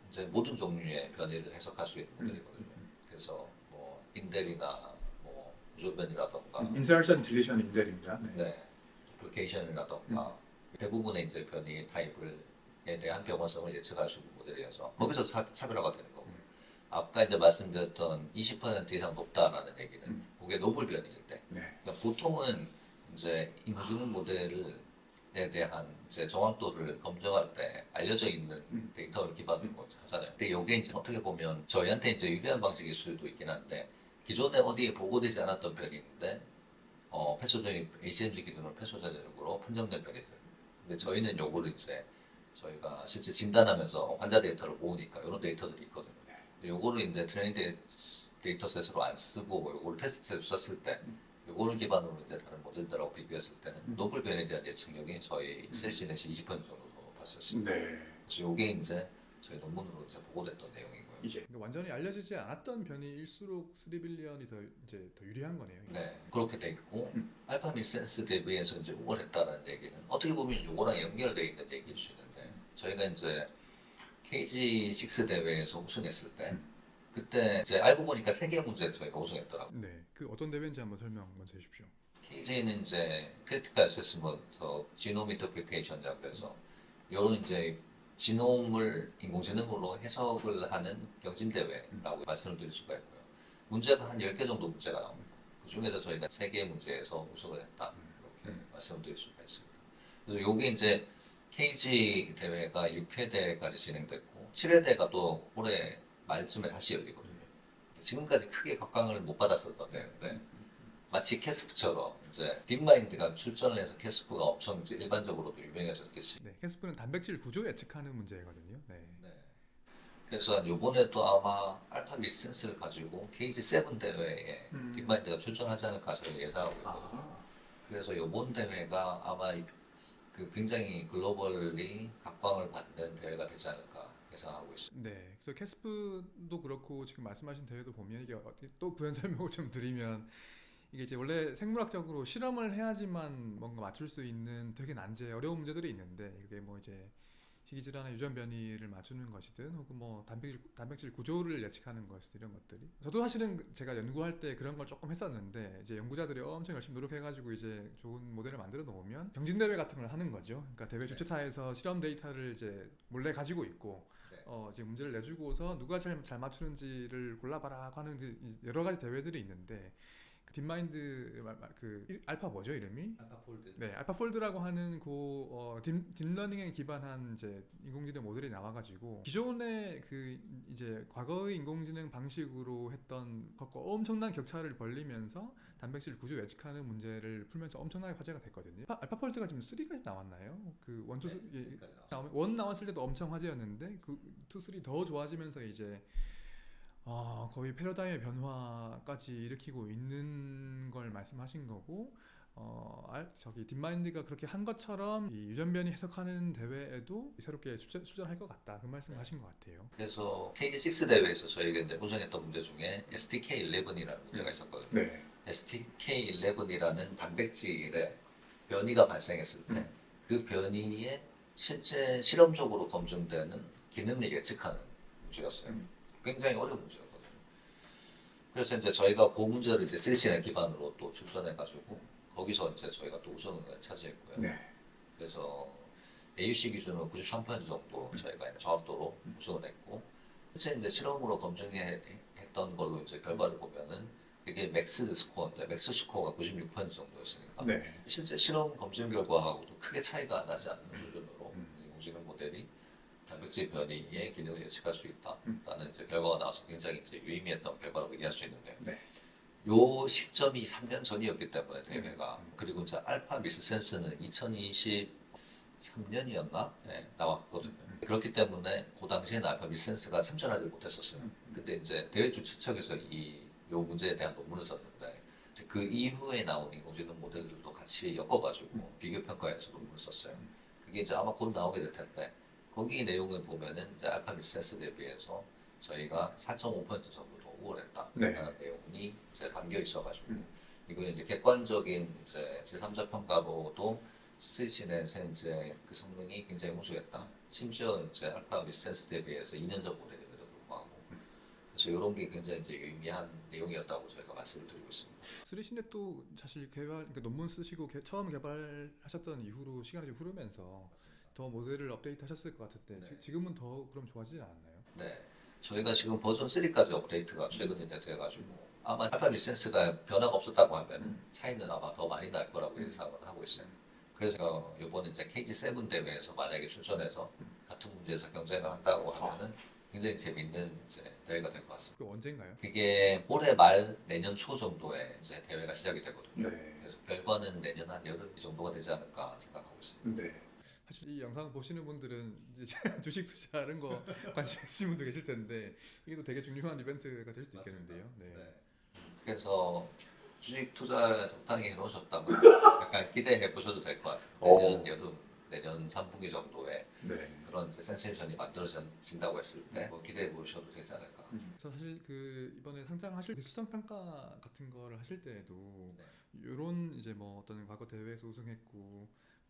이제 모든 종류의 변이를 해석할 수 있는 모델이거든요. 그래서 뭐 인델이나 뭐 구조변이라던가 인서션 딜리션 인델입니다. 네, 애플리케이션이라던가 대부분의 이제 변이 타입에 대한 병원성을 예측할 수 있는 모델이어서 거기서 차별화가 되는 거고 아까 이제 말씀드렸던 20% 이상 높다라는 얘기는 그게 노블 변이일 때 네. 그러니까 보통은 이제 인공지능 모델에 대한 이제 정확도를 검증할 때 알려져 있는 데이터를 기반으로 하잖아요. 근데 이게 이제 어떻게 보면 저희한테 이제 유리한 방식일 수도 있긴 한데 기존에 어디에 보고되지 않았던 변이인데 폐소전이 ACMG 기준으로 폐소전으로 판정된 변이들. 근데 저희는 요거를 이제 저희가 실제 진단하면서 환자 데이터를 모으니까 이런 데이터들이 있거든요. 요거를 이제 트레이닝 데이터셋으로 안 쓰고 요거를 테스트셋으로 썼을 때 요거를 기반으로 이제 다른 모델들하고 비교했을 때는 노블 변이에 대한 예측력이 저희 셀시넷이 20% 정도 더 높았었습니다. 네. 그래서 요게 이제 저희 논문으로 이제 보고됐던 내용이고요. 그러니까 완전히 알려지지 않았던 변이일수록 3빌리언이 더 유리한 거네요. 네, 그렇게 돼 있고 알파 미센스 대비해서 이제 우월했다는 얘기는 어떻게 보면 요거랑 연결돼 있는 얘기일 수 있는데 저희가 이제 KG6 대회에서 우승했을 때 그때 이제 알고 보니까 세계 문제 저희가 우승했더라고요. 네, 그 어떤 대회인지 한번 설명 먼저 해주십시오. KG는 이제 크리티컬 어세스먼트 지놈 인터프리테이션이라고 해서 이런 이제 지놈을 인공지능으로 해석을 하는 경진대회라고 말씀을 드릴 수가 있고요. 문제가 한 10개 정도 문제가 나옵니다. 그 중에서 저희가 3개 문제에서 우승을 했다. 이렇게 말씀을 드릴 수가 있습니다. 그래서 요게 이제 KG 대회가 6회 대회까지 진행됐고 7회 대회가 또 올해 말쯤에 다시 열리거든요. 지금까지 크게 각광을 못 받았었던 대회인데 마치 캐스프처럼 이제 딥마인드가 출전을 해서 캐스프가 엄청 이제 일반적으로도 유명해졌듯이. 네, 캐스프는 단백질 구조 예측하는 문제거든요. 네. 네. 그래서 요번에도 아마 알파 미센스를 가지고 KG7 대회에 딥마인드가 출전하지 않을까 저는 예상하고 있거든요. 그래서 요번 대회가 아마 그 굉장히 글로벌리 각광을 받는 대회가 되지 않을까 예상하고 있습니다. 네, 그래서 캐스프도 그렇고 지금 말씀하신 대회도 보면 이게 또 부연 설명을 좀 드리면 이게 이제 원래 생물학적으로 실험을 해야지만 뭔가 맞출 수 있는 되게 난제 어려운 문제들이 있는데 이게 뭐 이제 희귀질환의 유전 변이를 맞추는 것이든 혹은 뭐 단백질 구조를 예측하는 것이든 이런 것들이 저도 사실은 제가 연구할 때 그런 걸 조금 했었는데 이제 연구자들이 엄청 열심히 노력해가지고 이제 좋은 모델을 만들어 놓으면 경진 대회 같은 걸 하는 거죠. 그러니까 대회 주최타에서 실험 데이터를 이제 몰래 가지고 있고 이제 문제를 내주고서 누가 제일 잘 맞추는지를 골라봐라 하는 이제 여러 가지 대회들이 있는데 딥마인드 그 알파 뭐죠 이름이? 알파폴드. 네, 알파폴드라고 하는 딥러닝에 기반한 이제 인공지능 모델이 나와가지고 기존의 그 이제 과거의 인공지능 방식으로 했던 것과 엄청난 격차를 벌리면서 단백질 구조 예측하는 문제를 풀면서 엄청나게 화제가 됐거든요. 알파폴드가 지금 3까지 나왔나요? 그 원, 투, 네, 원 나왔을 때도 엄청 화제였는데 그 2, 3 더 좋아지면서 이제 거의 패러다임의 변화까지 일으키고 있는 걸 말씀하신 거고 저기 딥마인드가 그렇게 한 것처럼 이 유전변이 해석하는 대회에도 새롭게 출전할 것 같다 그 말씀하신 것 같아요. 그래서 KG6 대회에서 저희가 이제 우승했던 문제 중에 STK11이라는 문제가 있었거든요. 네. STK11이라는 단백질의 변이가 발생했을 때 그 변이에 실제 실험적으로 검증되는 기능을 예측하는 문제였어요. 굉장히 어려운 문제였거든요. 그래서 이제 저희가 그 문제를 이제 실시간 기반으로 또 출전해가지고 거기서 이제 저희가 또 우승을 차지했고요. 네. 그래서 AUC 기준으로 93% 정도 저희가 정확도로 우승을 했고, 실제 이제 실험으로 검증했던 걸로 이제 결과를 보면은 그게 맥스 스코어인데 맥스 스코어가 96% 정도였으니까 네. 실제 실험 검증 결과하고도 크게 차이가 나지 않는 수준으로 인공지능 모델이 단백질 변이의 기능을 예측할 수 있다라는 이제 결과가 나와서 굉장히 이제 유의미했던 결과라고 얘기할 수 있는데요. 네. 요 시점이 3년 전이었기 때문에 대회가 그리고 이제 알파 미스센스는 2023년이었나 나왔거든요. 그렇기 때문에 그 당시에는 알파 미스센스가 참전하지 못했었어요. 근데 이제 대회 주최 측에서 요 문제에 대한 논문을 썼는데 그 이후에 나온 인공지능 모델들도 같이 엮어가지고 비교 평가해서 논문을 썼어요. 그게 이제 아마 곧 나오게 될 텐데. 거기 내용을 보면은 이제 알파 미스센스 대비해서 저희가 4.5% 정도 더 우월했다라는 내용이 이제 담겨 있어가지고 이거는 이제 객관적인 이제 제3자 평가로도 스위치넷의 이제 그 성능이 굉장히 우수했다. 심지어 이제 알파 미스센스 대비해서 2년 전 모델임에도 불구하고 그래서 이런 게 굉장히 이제 유의미한 내용이었다고 저희가 말씀을 드리고 있습니다. 스리시넷도 사실 그러니까 논문 쓰시고 처음 개발하셨던 이후로 시간이 좀 흐르면서 더 모델을 업데이트하셨을 것 같은데 지금은 더 그럼 좋아지지 않았나요? 네, 저희가 지금 버전 3까지 업데이트가 최근에 돼가지고 아마 알파 미센스가 변화가 없었다고 하면 차이는 아마 더 많이 날 거라고 예상을 하고 있어요. 그래서 이번에 이제 KG7 대회에서 만약에 출전해서 같은 문제에서 경쟁을 한다고 하면은 굉장히 재밌는 이제 대회가 될 것 같습니다. 그 언젠가요? 그게 올해 말 내년 초 정도에 이제 대회가 시작이 되거든요. 네. 그래서 결과는 내년 한 여름 정도가 되지 않을까 생각하고 있습니다. 네. 사실 이 영상 보시는 분들은 이제 주식 투자 이런 거 관심 있으신 분도 계실 텐데 이게 또 되게 중요한 이벤트가 될 수도 있겠는데요. 네. 그래서 주식 투자 적당히 해놓으셨다면 약간 기대해 보셔도 될 것 같아요. 내년 여름, 내년 3분기 정도에 그런 이제 센세이션이 만들어진다고 했을 때뭐 기대해 보셔도 되지 않을까. 그래서 사실 그 이번에 상장하실 그 수상 평가 같은 거를 하실 때에도 이런 이제 뭐 어떤 과거 대회에서 우승했고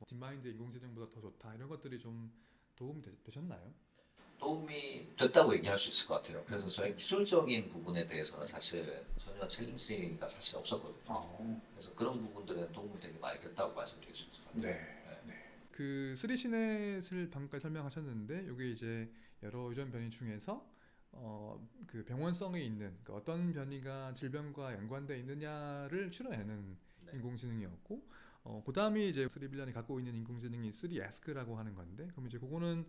딥마인드 인공지능보다 더 좋다 이런 것들이 좀 도움이 되셨나요? 도움이 됐다고 얘기할 수 있을 것 같아요. 그래서 저희 기술적인 부분에 대해서는 사실 전혀 챌린지가 사실 없었거든요. 그래서 그런 부분들은 도움이 되게 많이 됐다고 말씀드릴 수 있을 것 같아요. 네. 그 3CNET을 방금까지 설명하셨는데 이게 이제 여러 유전 변이 중에서 그 병원성에 있는 그 어떤 변이가 질병과 연관돼 있느냐를 추려내는 네. 인공지능이었고 그 다음이 이제 3빌런이 갖고 있는 인공지능이 3ESC라고 하는 건데 그럼 이제 그거는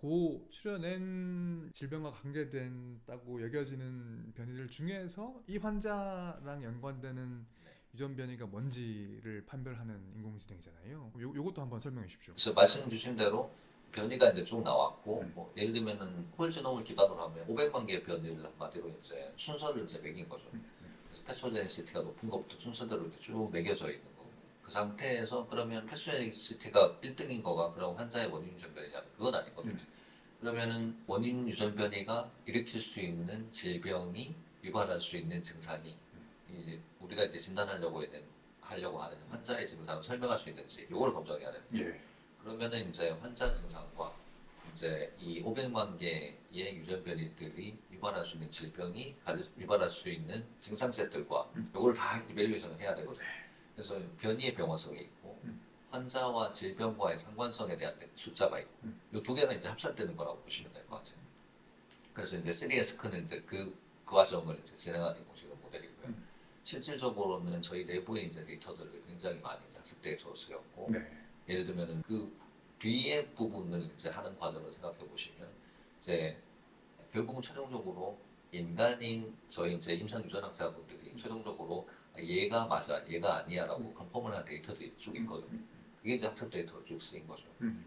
그 추려낸 질병과 관계된다고 여겨지는 변이들 중에서 이 환자랑 연관되는 네. 유전 변이가 뭔지를 판별하는 인공지능이잖아요. 요것도 한번 설명해 주십시오. 그래서 말씀 주신 대로 변이가 이제 쭉 나왔고 뭐 예를 들면은 홀지놈을 기반으로 하면 500만 개의 변이를 한마디로 이제 순서를 이제 매긴 거죠. 그래서 패소제니시티가 높은 것부터 순서대로 이렇게 쭉 매겨져 있는 거고 그 상태에서 그러면 패소제니시티가 1등인 거가 그럼 환자의 원인 유전 변이냐면 그건 아니거든요. 그러면은 원인 유전 변이가 일으킬 수 있는 질병이 유발할 수 있는 증상이 이제 우리가 이제 하려고 하는 환자의 증상을 설명할 수 있는지 요거를 검증해야 됩니다. 그러면은 이제 환자 증상과 이제 이 500만 개의 유전 변이들이 유발할 수 있는 질병이 유발할 수 있는 증상 세트들과 요걸 다 이밸류에이션을 해야 되거든요. 그래서 변이의 병원성이 있고 환자와 질병과의 상관성에 대한 숫자가 있고 이 두 개가 이제 합산되는 거라고 보시면 될 것 같아요. 그래서 이제 3S크는 이제 그 과정을 이제 진행하는 공식의 모델이고요. 실질적으로는 저희 내부의 이제 데이터들을 굉장히 많이 이제 학습 데이터로 쓰였고 예를 들면은 그 뒤에 부분을 이제 하는 과정을 생각해 보시면 이제 결국은 최종적으로 인간인 저희 이제 임상 유전 학사분들이 최종적으로 얘가 맞아, 얘가 아니야라고 컨펌을 한 데이터들이 쭉 있거든요. 그게 이제 학습 데이터로 쭉 쓰인 거죠.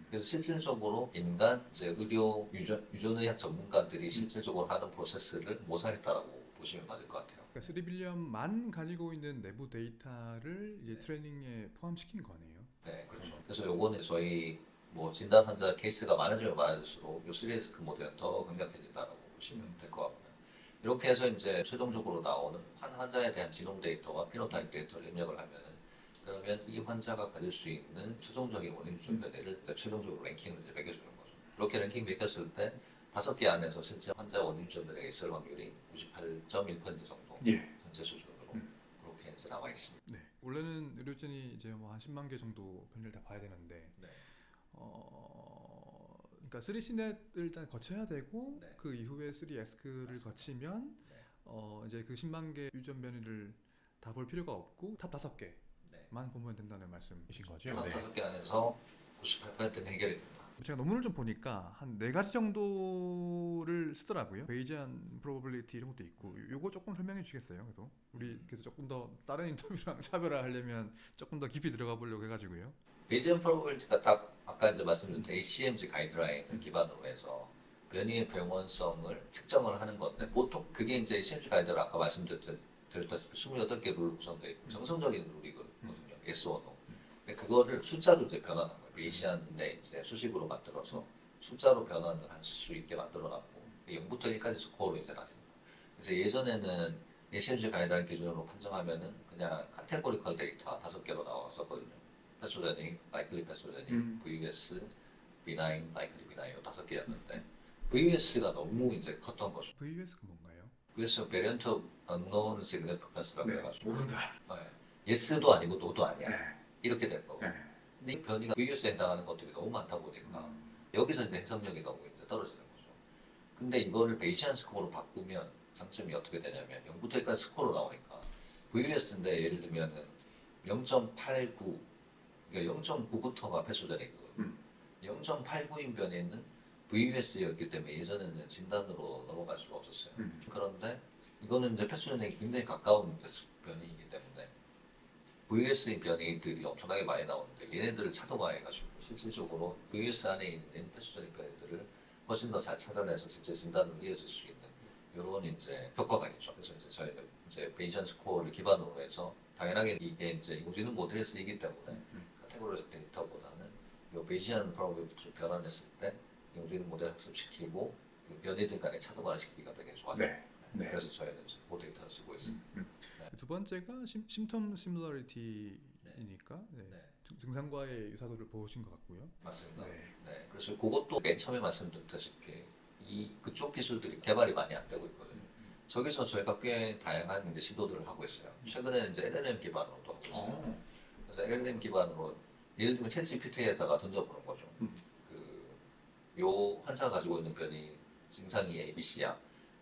그래서 실질적으로 인간 이제 의료 유전의학 전문가들이 실질적으로 하는 프로세스를 모사했다라고 보시면 맞을 것 같아요. 그러니까 3빌리언만 가지고 있는 내부 데이터를 이제 네. 트레이닝에 포함시킨 거네요. 네, 그렇죠. 그래서 요거는 저희 뭐 진단 환자 케이스가 많아지면 많아질수록 요 3S크 모델은 더 강력해진다고 보시면 될 것 같고요. 이렇게 해서 이제 최종적으로 나오는 한 환자에 대한 지놈 데이터와 피노타입 데이터를 입력을 하면은 그러면 이 환자가 가질 수 있는 최종적인 원인 유전 변이를 최종적으로 랭킹을 이제 매겨주는 거죠. 그렇게 랭킹 매겼을 때 5개 안에서 실제 환자 원인 유전 변이가 있을 확률이 98.1% 정도 현재 수준으로 그렇게 이제 나와 있습니다. 네. 원래는 의료진이 이제 뭐 한 10만 개 정도 변이를 다 봐야 되는데 네. 그러니까 3CNET을 일단 거쳐야 되고 네. 그 이후에 3ESC를 거치면 네. 이제 그 10만 개 유전 변이를 다 볼 필요가 없고 탑 5개만 네. 보면 된다는 말씀이신 거죠? 탑 5개 안에서 98%는 해결이 됩니다. 제가 논문을 좀 보니까 한 4가지 정도를 쓰더라고요. 베이지안 프로버빌리티 이런 것도 있고 요거 조금 설명해 주시겠어요? 그래도 우리 그래서 조금 더 다른 인터뷰랑 차별화하려면 조금 더 깊이 들어가 보려고 해가지고요. 베이지언 프로버빌리티가 딱 아까 이제 말씀드린 ACMG 가이드라인을 기반으로 해서 변이의 병원성을 측정을 하는 건데 보통 그게 이제 ACMG 가이드를 아까 말씀드렸다시피 28개 룰 구성되어 있고 정성적인 룰이거든요. yes or no. 근데 그거를 숫자로 이제 변환한 거예요. 베이시안에 이제 수식으로 만들어서 숫자로 변환을 할 수 있게 만들어놨고 0부터 1까지 스코어로 이제 나뉩니다. 그래서 예전에는 ACMG 가이드라인 기준으로 판정하면은 그냥 카테고리컬 데이터 5개로 나왔었거든요. 패소제닉, 라이클리 패소제닉, VUS, B9, 라이클리 B9 5개였는데 VUS가 너무 이제 컸던 거죠. VUS가 뭔가요? VUS Variant of Unknown Significance라고 해가지고 모른다. yes도 아니고 no도 아니야. 네. 이렇게 된 거고. 근데 이 변이가 VUS에 해당하는 것들이 너무 많다 보니까 여기서 이제 해석력이 너무 이제 떨어지는 거죠. 근데 이거를 베이시안 스코어로 바꾸면 장점이 어떻게 되냐면 0부터 1까지 스코어로 나오니까 VUS인데 예를 들면은 0.89 그러니까 0.9부터가 패소제닉이거든요. 0.89인 변이는 VUS였기 때문에 예전에는 진단으로 넘어갈 수가 없었어요. 그런데 이거는 이제 패소제닉이 굉장히 가까운 변이이기 때문에 VUS 변이들이 엄청나게 많이 나오는데 얘네들을 차도화해가지고 실질적으로 VUS 안에 있는 패소제닉 변이들을 훨씬 더 잘 찾아내서 실제 진단으로 이어질 수 있는 이런 이제 효과가 있죠. 그래서 이제 저희는 이제 베이시안 스코어를 기반으로 해서 당연하게 이게 이제 인공지능 모델에 쓰이기 때문에 카테고리적 데이터보다는 이 베이시안 프로버빌리티를 변환했을 때 인공지능 모델 학습시키고 그 변이들 간의 차도화를 시키기가 되게 좋아요. 그래서 저희는 이제 그 데이터를 쓰고 있습니다. 두 번째가 심텀 시뮬러리티이니까 증상과의 유사도를 보신 것 같고요. 맞습니다. 네. 그래서 그래서 그것도 맨 처음에 말씀드렸다시피 그쪽 기술들이 개발이 많이 안 되고 있거든요. 저기서 저희가 꽤 다양한 이제 시도들을 하고 있어요. 최근에는 이제 LLM 기반으로도 하고 있어요. 그래서 LLM 기반으로 예를 들면 챗 GPT에다가 던져보는 거죠. 요 환자가 가지고 있는 병이 증상이 ABC야.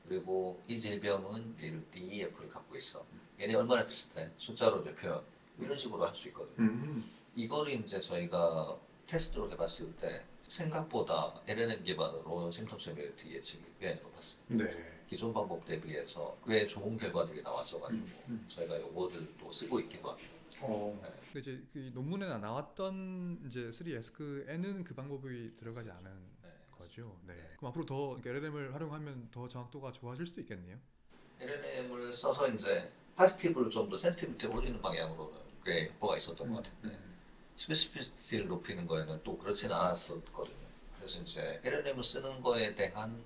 그리고 이 질병은 예를 DEF를 갖고 있어. 얘네 얼마나 비슷해? 숫자로 이제 표현. 이런 식으로 할 수 있거든요. 이거를 이제 저희가 테스트로 해봤을 때 생각보다 LLM 기반으로 심텀 세비리티 예측이 꽤 높았어요. 네. 기존 방법 대비해서 꽤 좋은 결과들이 나왔어가지고 저희가 요거를 또 쓰고 있기도 합니다. 네. 근데 이제 그 논문에 나왔던 이제 3에스크에는 그 방법이 들어가지 않은 네. 거죠. 네. 그럼 앞으로 더 LLM을 활용하면 더 정확도가 좋아질 수도 있겠네요. LLM을 써서 이제 파지티브를 좀 더 센시티비티를 올리는 방향으로는 꽤 효과가 있었던 것 같은데 스페시피시티를 높이는 거에는 또 그렇지는 않았었거든요. 그래서 이제 LLM을 쓰는 거에 대한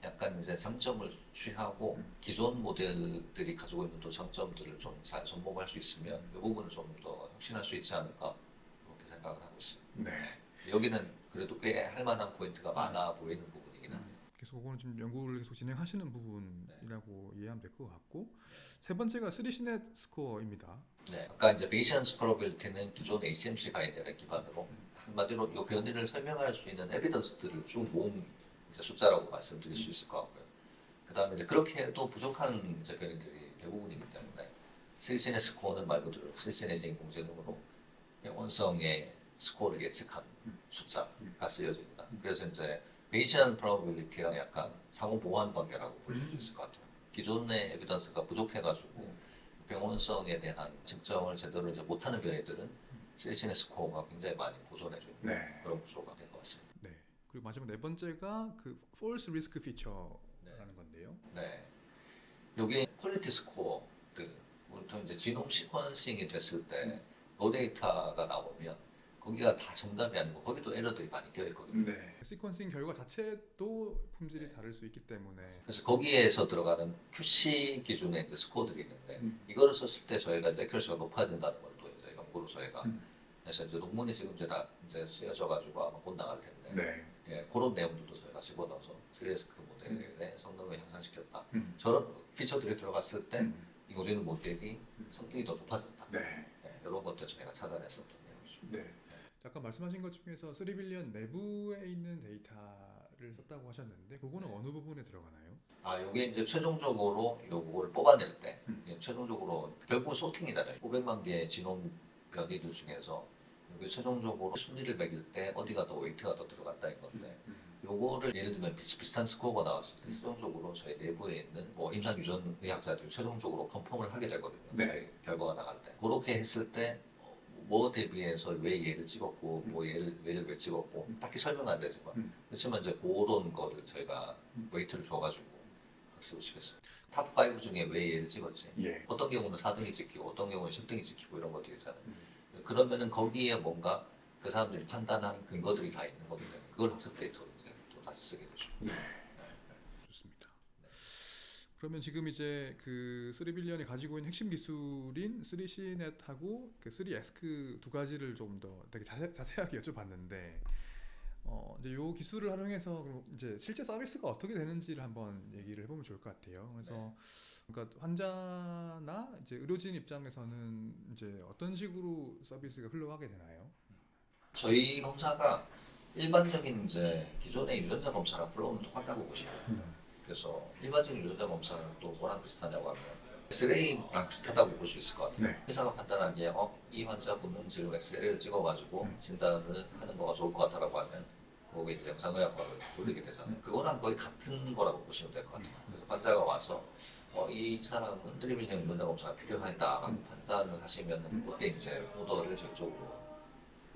약간 이제 장점을 취하고 기존 모델들이 가지고 있는 또 장점들을 좀 잘 접목할 수 있으면 이 부분을 좀 더 혁신할 수 있지 않을까 그렇게 생각을 하고 있어요. 네. 여기는 그래도 꽤 할 만한 포인트가 많아 보이는 부분이긴 합니다. 그래서 그거는 지금 연구를 계속 진행하시는 부분이라고 이해하면 될 것 같고 세 번째가 3시넷 스코어입니다. 네, 아까 이제 베이션스 프로빌리티는 기존 HMC 가이드를 기반으로 한마디로 이 변이를 설명할 수 있는 에비던스들을 쭉 모은 이제 숫자라고 말씀드릴 수 있을 것 같고요. 그다음에 이제 그렇게 해도 부족한 이제 변이들이 대부분이기 때문에 실신의 스코어는 말 그대로 실신의 인공지능으로 원성의 스코어를 예측한 숫자가 쓰여집니다. 그래서 이제 베이션 프로빌리티랑 약간 상호 보완 관계라고 볼 수 있을 것 같아요. 기존의 에비던스가 부족해가지고 병원성에 대한 측정을 제대로 이제 못하는 변이들은 실신의 스코어가 굉장히 많이 보존해주는 네. 그런 구조가 된 것 같습니다. 네. 그리고 마지막 네 번째가 그 false risk feature라는 네. 건데요. 네, 요게 퀄리티 스코어들, 보통 이제 지놈 시퀀싱이 됐을 때 그 데이터가 나오면 거기가 다 정답이 아니고 거기도 에러들이 많이 껴있거든요. 네. 시퀀싱 결과 자체도 품질이 다를 수 있기 때문에 그래서 거기에서 들어가는 QC 기준의 이제 스코어들이 있는데 이거를 썼을 때 저희가 이제 액큐러시가 높아진다는 걸 또 이제 연구로 저희가 그래서 이제 논문이 지금 이제 다 이제 쓰여져 가지고 아마 곧 나갈 텐데 네. 예, 그런 내용들도 저희가 집어넣어서 3에스크 모델의 성능을 향상시켰다. 저런 피처들이 들어갔을 때 인공지능 모델이 성능이 더 높아졌다. 네. 예, 이런 것들 저희가 찾아냈었던 내용이죠. 네. 아까 말씀하신 것 중에서 3빌리언 내부에 있는 데이터를 썼다고 하셨는데 그거는 어느 부분에 들어가나요? 아, 요게 이제 최종적으로 요거를 뽑아낼 때 최종적으로 결국 소팅이잖아요. 500만 개의 지놈 변이들 중에서 요게 최종적으로 순위를 매길 때 어디가 더 웨이트가 더 들어간다는 건데 요거를 예를 들면 비슷비슷한 스코어가 나왔을 때 최종적으로 저희 내부에 있는 뭐 임상 유전 의학자들이 최종적으로 컨펌을 하게 되거든요. 네. 저희 결과가 나갈 때 그렇게 했을 때 뭐 대비해서 왜 얘를 찍었고 뭐 얘를 왜 찍었고 딱히 설명 안 되지만 그렇지만 이제 그런 거를 저희가 웨이트를 줘가지고 학습을 시켰어요. 탑 5 중에 왜 얘를 찍었지? 예. 어떤 경우는 4등이 찍히고 어떤 경우는 10등이 찍히고 이런 것들이 있잖아요. 그러면은 거기에 뭔가 그 사람들이 판단한 근거들이 다 있는 거기 때문에 그걸 학습 데이터로 이제 또 다시 쓰게 되죠. 좋습니다. 그러면 지금 이제 그 3빌리언이 가지고 있는 핵심 기술인 3CNET하고 그 3에스크 두 가지를 좀 더 되게 자세하게 여쭤봤는데 이제 요 기술을 활용해서 그럼 이제 실제 서비스가 어떻게 되는지를 한번 얘기를 해보면 좋을 것 같아요. 그래서 그러니까 환자나 이제 의료진 입장에서는 이제 어떤 식으로 서비스가 흘러가게 되나요? 저희 검사가 일반적인 이제 기존의 유전자 검사랑 플로우는 똑같다고 보시면 됩니다. 그래서 일반적인 유전자 검사는 또 뭐랑 비슷하냐고 하면 엑스레이랑 비슷하다고 볼 수 있을 것 같아요. 네. 회사가 판단하기에 이 환자분은 지금 엑스레이를 찍어가지고 진단을 하는 거가 좋을 것 같다라고 하면 거기에 이제 영상의학과를 돌리게 되잖아요. 그거랑 거의 같은 거라고 보시면 될 것 같아요. 그래서 환자가 와서 이 사람은 3빌리언 유전자 검사가 필요하다라고 판단을 하시면 그때 이제 오더를 저쪽으로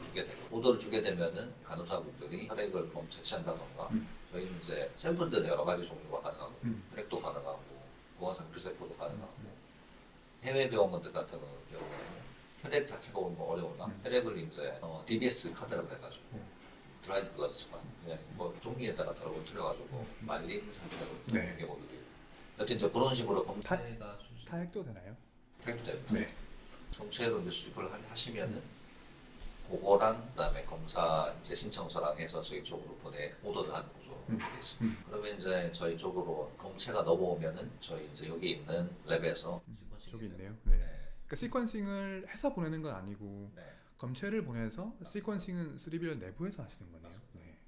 주게 되고 오더를 주게 되면은 간호사분들이 혈액을 채취한다던가 저희는 이제 샘플들은 여러 가지 종류가 가능하고 혈액도 가능하고 무한상 필세포도 가능하고 해외 병원들 같은 경우는 혈액 자체가 오는 거 어려우나 혈액을 이제 DBS 카드라고 해가지고 드라이드 블러드 스판 그냥 뭐 종이에 따라 떨어뜨려가지고 말린 상태로 네. 경우들이 여튼 이제 그런 식으로 검사가 타액도 되나요? 타입도 됩니다. 네. 정체로 이제 수집을 하시면은 그거랑 그다음에 검사 이제 신청서랑 해서 저희 쪽으로 보내 오더를 하는 구조로 되어 있습니다. 그러면 이제 저희 쪽으로 검체가 넘어오면은 저희 이제 여기 있는 랩에서 저기 있네요. 네. 그러니까 시퀀싱을 해서 보내는 건 아니고 네. 검체를 보내서 시퀀싱은 3빌런 내부에서 하시는 거네요. 네.